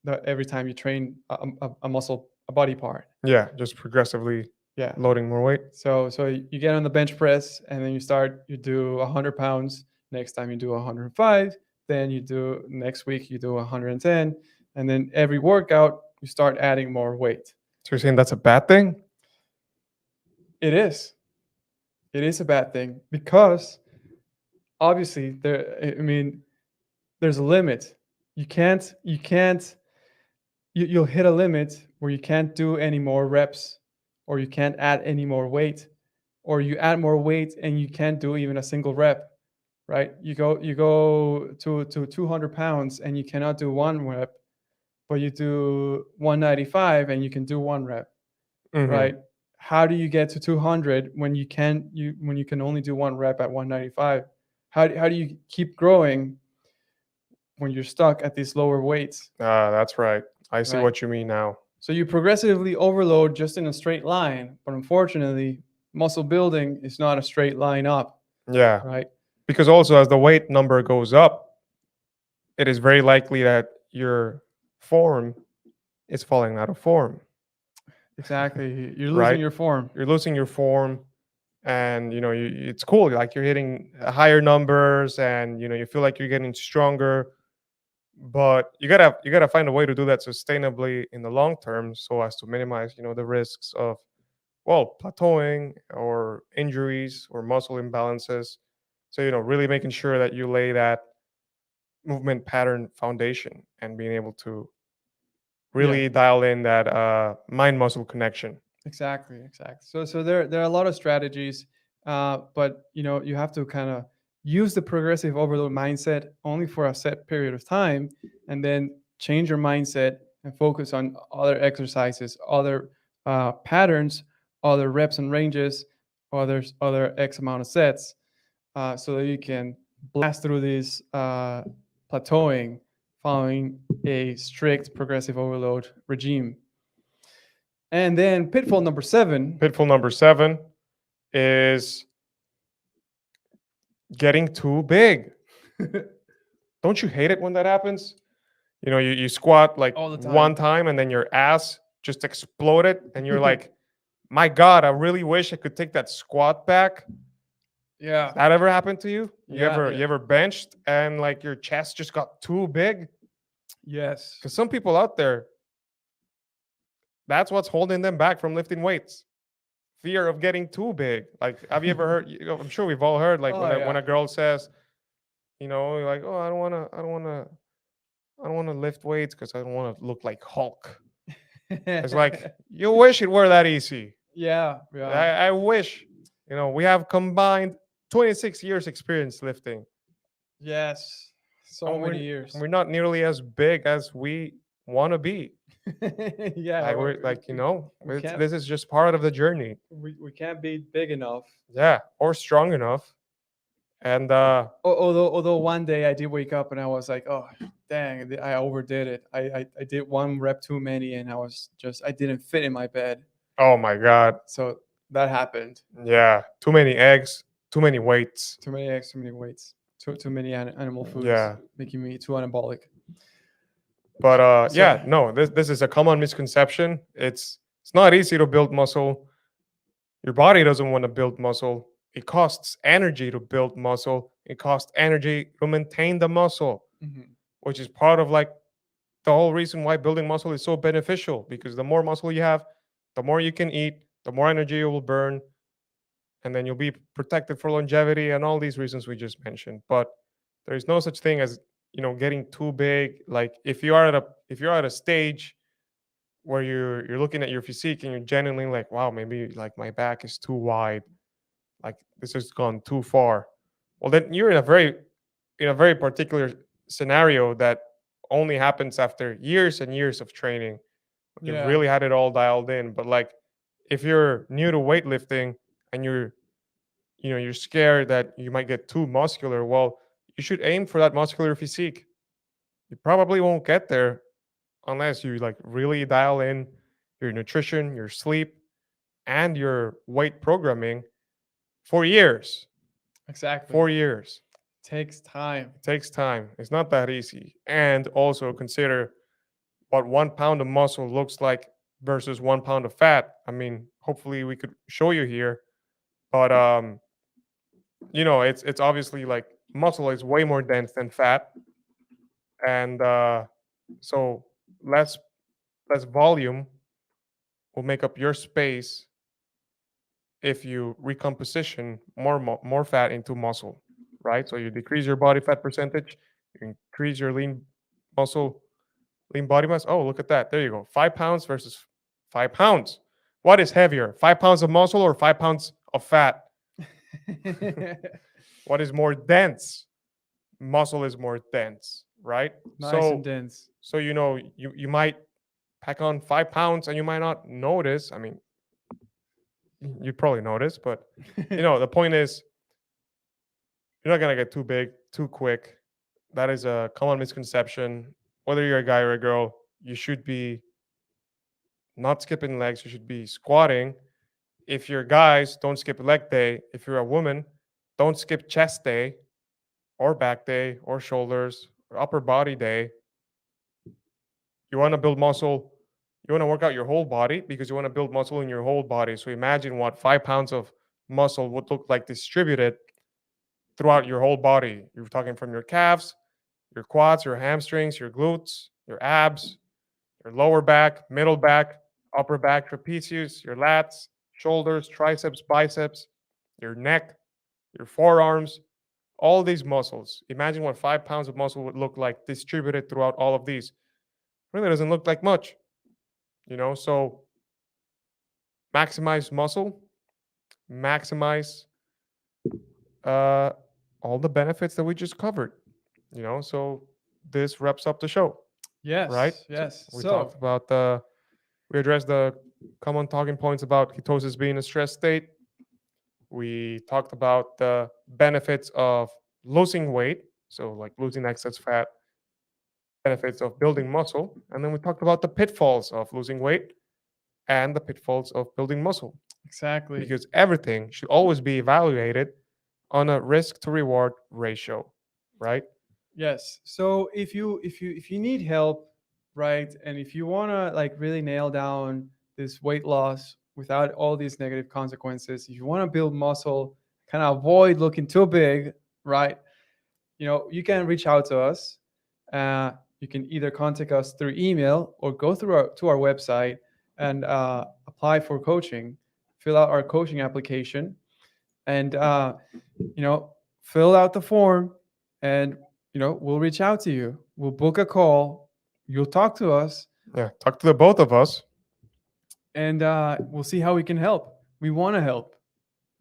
um, every time you train a muscle, a body part. yeah, just progressively Yeah. loading more weight. So you get on the bench press, and then you do 100 pounds. Next time you do 105. Then you do next week you do 110, and then every workout you start adding more weight. So you're saying that's a bad thing? It is. It is a bad thing because obviously I mean, there's a limit. You'll hit a limit where you can't do any more reps, or you can't add any more weight, or you add more weight and you can't do even a single rep, right? You go to 200 pounds and you cannot do one rep, but you do 195 and you can do one rep, Hmm. right? How do you get to 200 when you can only do one rep at 195? How do you keep growing when you're stuck at these lower weights, That's right. I see right? what you mean now. So you progressively overload just in a straight line, but unfortunately, muscle building is not a straight line up, Yeah. right? Because also, as the weight number goes up, it is very likely that your form is falling out of form, Exactly. You're losing right? your form. You're losing your form, and it's cool. Like you're hitting higher numbers, and you feel like you're getting stronger. But you gotta find a way to do that sustainably in the long term, so as to minimize the risks of, well, plateauing or injuries or muscle imbalances. So really making sure that you lay that movement pattern foundation and being able to Yeah, really dial in that mind muscle connection. exactly. So there are a lot of strategies, but you have to kind of use the progressive overload mindset only for a set period of time, and then change your mindset and focus on other exercises, other patterns, other reps and ranges, other X amount of sets, so that you can blast through this plateauing following a strict progressive overload regime. And then pitfall number 7. Pitfall number 7 is getting too big. Don't you hate it when that happens? You squat like All the one time. time and then your ass just exploded and you're like, my God, I really wish I could take that squat back. Yeah. That ever happened to you? You Yeah. ever Yeah. you ever benched and like your chest just got too big? Yes. Because some people out there, that's what's holding them back from lifting weights. Fear of getting too big. Like, have you ever heard? I'm sure we've all heard. Like Oh when a yeah. girl says, like, oh, I don't want to lift weights because I don't want to look like Hulk. It's like you wish it were that easy. Yeah, yeah. I wish, we have combined 26 years experience lifting, Yes. So and many we're years. not nearly as big as we want to be. Yeah, Like we're like, we can't this is just part of the journey. we can't be big enough. Yeah, or strong enough. And Although one day I did wake up and I was like, oh dang, I overdid it. I did one rep too many and I didn't fit in my bed. oh my God, So that happened. yeah, too many eggs, too many weights. Too many eggs, too many weights, too many animal foods, Yeah, making me too anabolic. but So yeah, no, this is a common misconception. It's not easy to build muscle. Your body doesn't want to build muscle. It costs energy to build muscle. It costs energy to maintain the muscle, mhm, which is part of like the whole reason why building muscle is so beneficial, because the more muscle you have, the more you can eat, the more energy you will burn, and then you'll be protected for longevity and all these reasons we just mentioned. But there is no such thing as, getting too big. Like if you're at a stage where you're looking at your physique and you're genuinely like, wow, maybe like my back is too wide, like this has gone too far. Well, then you're in a very particular scenario that only happens after years and years of training. You've yeah, really had it all dialed in. But like if you're new to weightlifting and you're scared that you might get too muscular, well, you should aim for that muscular physique. You probably won't get there unless you like really dial in your nutrition, your sleep, and your weight programming for years. exactly. 4 years. Takes time. It takes time. It's not that easy. And also consider what 1 pound of muscle looks like versus 1 pound of fat. I mean, hopefully we could show you here, but it's obviously like muscle is way more dense than fat, and so less less volume will make up your space if you recomposition more fat into muscle, right? So you decrease your body fat percentage, you increase your muscle lean body mass. Oh, look at that! There you go. 5 pounds versus 5 pounds. What is heavier, 5 pounds of muscle or 5 pounds of fat? What is more dense? Muscle is more dense, right? Nice and So dense. so you might pack on 5 pounds and you might not notice. I mean, you'd probably notice, but the point is you're not gonna get too big too quick. That is a common misconception. Whether you're a guy or a girl, you should be not skipping legs. You should be squatting. If you're guys, don't skip leg day. If you're a woman, don't skip chest day or back day or shoulders or upper body day. You want to build muscle. You want to work out your whole body because you want to build muscle in your whole body. So imagine what 5 pounds of muscle would look like distributed throughout your whole body. You're talking from your calves, your quads, your hamstrings, your glutes, your abs, your lower back, middle back, upper back, trapezius, your lats, shoulders, triceps, biceps, your neck, your forearms, all these muscles. Imagine what 5 pounds of muscle would look like distributed throughout all of these. Really doesn't look like much, So maximize muscle, maximize uh, all the benefits that we just covered, So this wraps up the show, right? Yes, So yes. we So talked about we addressed the common talking points about ketosis being a stress state. We talked about the benefits of losing weight, so like losing excess fat, benefits of building muscle, and then we talked about the pitfalls of losing weight and the pitfalls of building muscle, exactly. because everything should always be evaluated on a risk to reward ratio, right? Yes. So if you need help, right, and if you want to like really nail down this weight loss without all these negative consequences, if you want to build muscle, kind of avoid looking too big, right? You can reach out to us. You can either contact us through email or go through to our website and apply for coaching. Fill out our coaching application, and fill out the form, and we'll reach out to you. We'll book a call. You'll talk to us. Yeah, talk to the both of us. and we'll see how we can help. We want to help.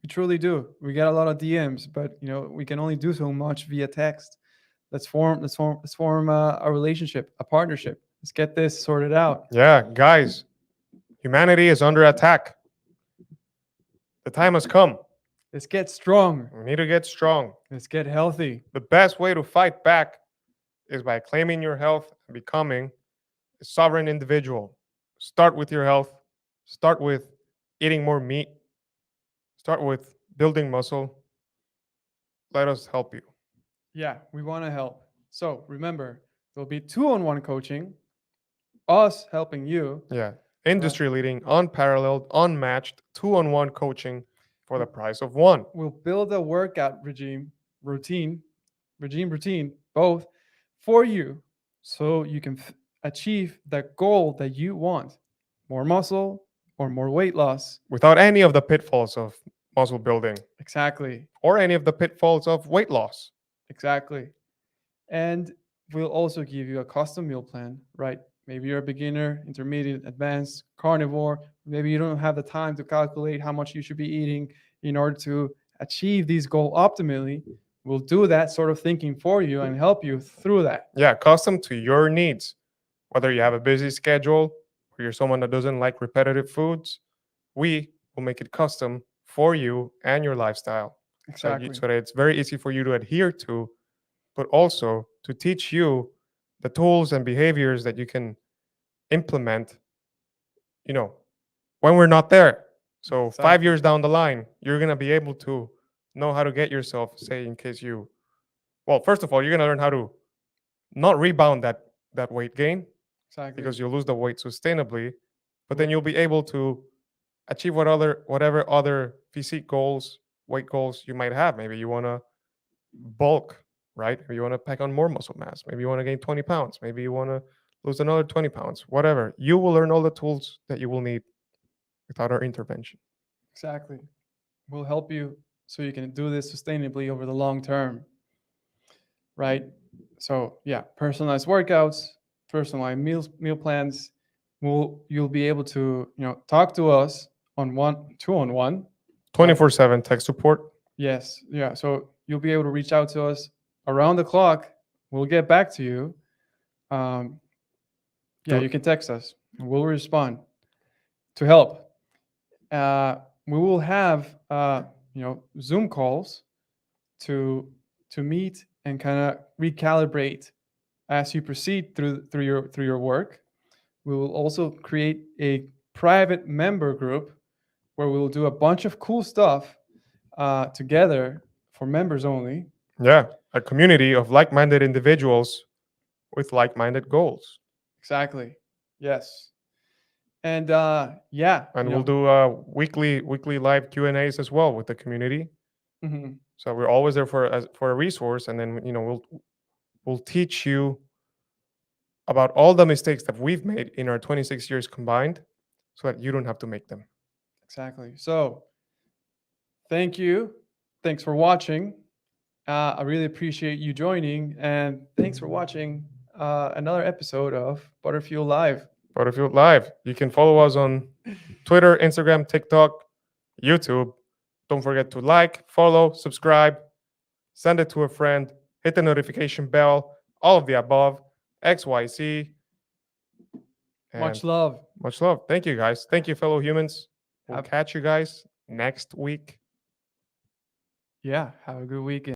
We truly do. We get a lot of DMs, but we can only do so much via text. Let's form a relationship, a partnership. Let's get this sorted out. Yeah, guys, humanity is under attack. The time has come. Let's get strong. We need to get strong. Let's get healthy. The best way to fight back is by claiming your health and becoming a sovereign individual. Start with your health. Start with eating more meat. Start with building muscle. Let us help you. Yeah, we want to help. So remember, there'll be 2-on-1 coaching, us helping you. Yeah. Industry leading, unparalleled, unmatched, 2-on-1 coaching for the price of one. We'll build a workout routine, both for you, so you can achieve the goal that you want: more muscle or more weight loss. Without any of the pitfalls of muscle building Exactly. or any of the pitfalls of weight loss. Exactly. And we'll also give you a custom meal plan, right? Maybe you're a beginner, intermediate, advanced, carnivore. Maybe you don't have the time to calculate how much you should be eating in order to achieve these goals optimally. We'll do that sort of thinking for you and help you through that. Yeah, custom to your needs. Whether you have a busy schedule or you're someone that doesn't like repetitive foods, we will make it custom for you and your lifestyle. Exactly. So that it's very easy for you to adhere to, but also to teach you the tools and behaviors that you can implement, when we're not there. So 5 Exactly. years down the line, you're going to be able to know how to get yourself, say, in case first of all, you're going to learn how to not rebound that weight gain Exactly. because you'll lose the weight sustainably, but then you'll be able to achieve whatever other physique goals, weight goals you might have. Maybe you want to bulk, right? Maybe you want to pack on more muscle mass. Maybe you want to gain 20 pounds. Maybe you want to lose another 20 pounds, whatever. You will learn all the tools that you will need without our intervention. Exactly. We'll help you so you can do this sustainably over the long term. Right? So yeah, personalized workouts, personalized meal plans. You'll be able to, talk to us on 2-on-1. 24/7 tech support. Yes. Yeah. So you'll be able to reach out to us around the clock. We'll get back to you. You can text us and we'll respond to help. We will have Zoom calls to meet and kind of recalibrate as you proceed through your work. We will also create a private member group where we will do a bunch of cool stuff together for members only. Yeah, a community of like-minded individuals with like-minded goals. Exactly. Yes. And and we'll do weekly live Q&As as well with the community. Mm-hmm. So we're always there for a resource, and then we'll teach you about all the mistakes that we've made in our 26 years combined, so that you don't have to make them. Exactly. So thank you. Thanks for watching. I really appreciate you joining, and thanks for watching another episode of Butterfueled Live. Butterfueled Live. You can follow us on Twitter, Instagram, TikTok, YouTube. Don't forget to like, follow, subscribe, send it to a friend, hit the notification bell, all of the above, XYZ. Much love. Much love. Thank you, guys. Thank you, fellow humans. We'll catch you guys next week. Yeah, have a good weekend.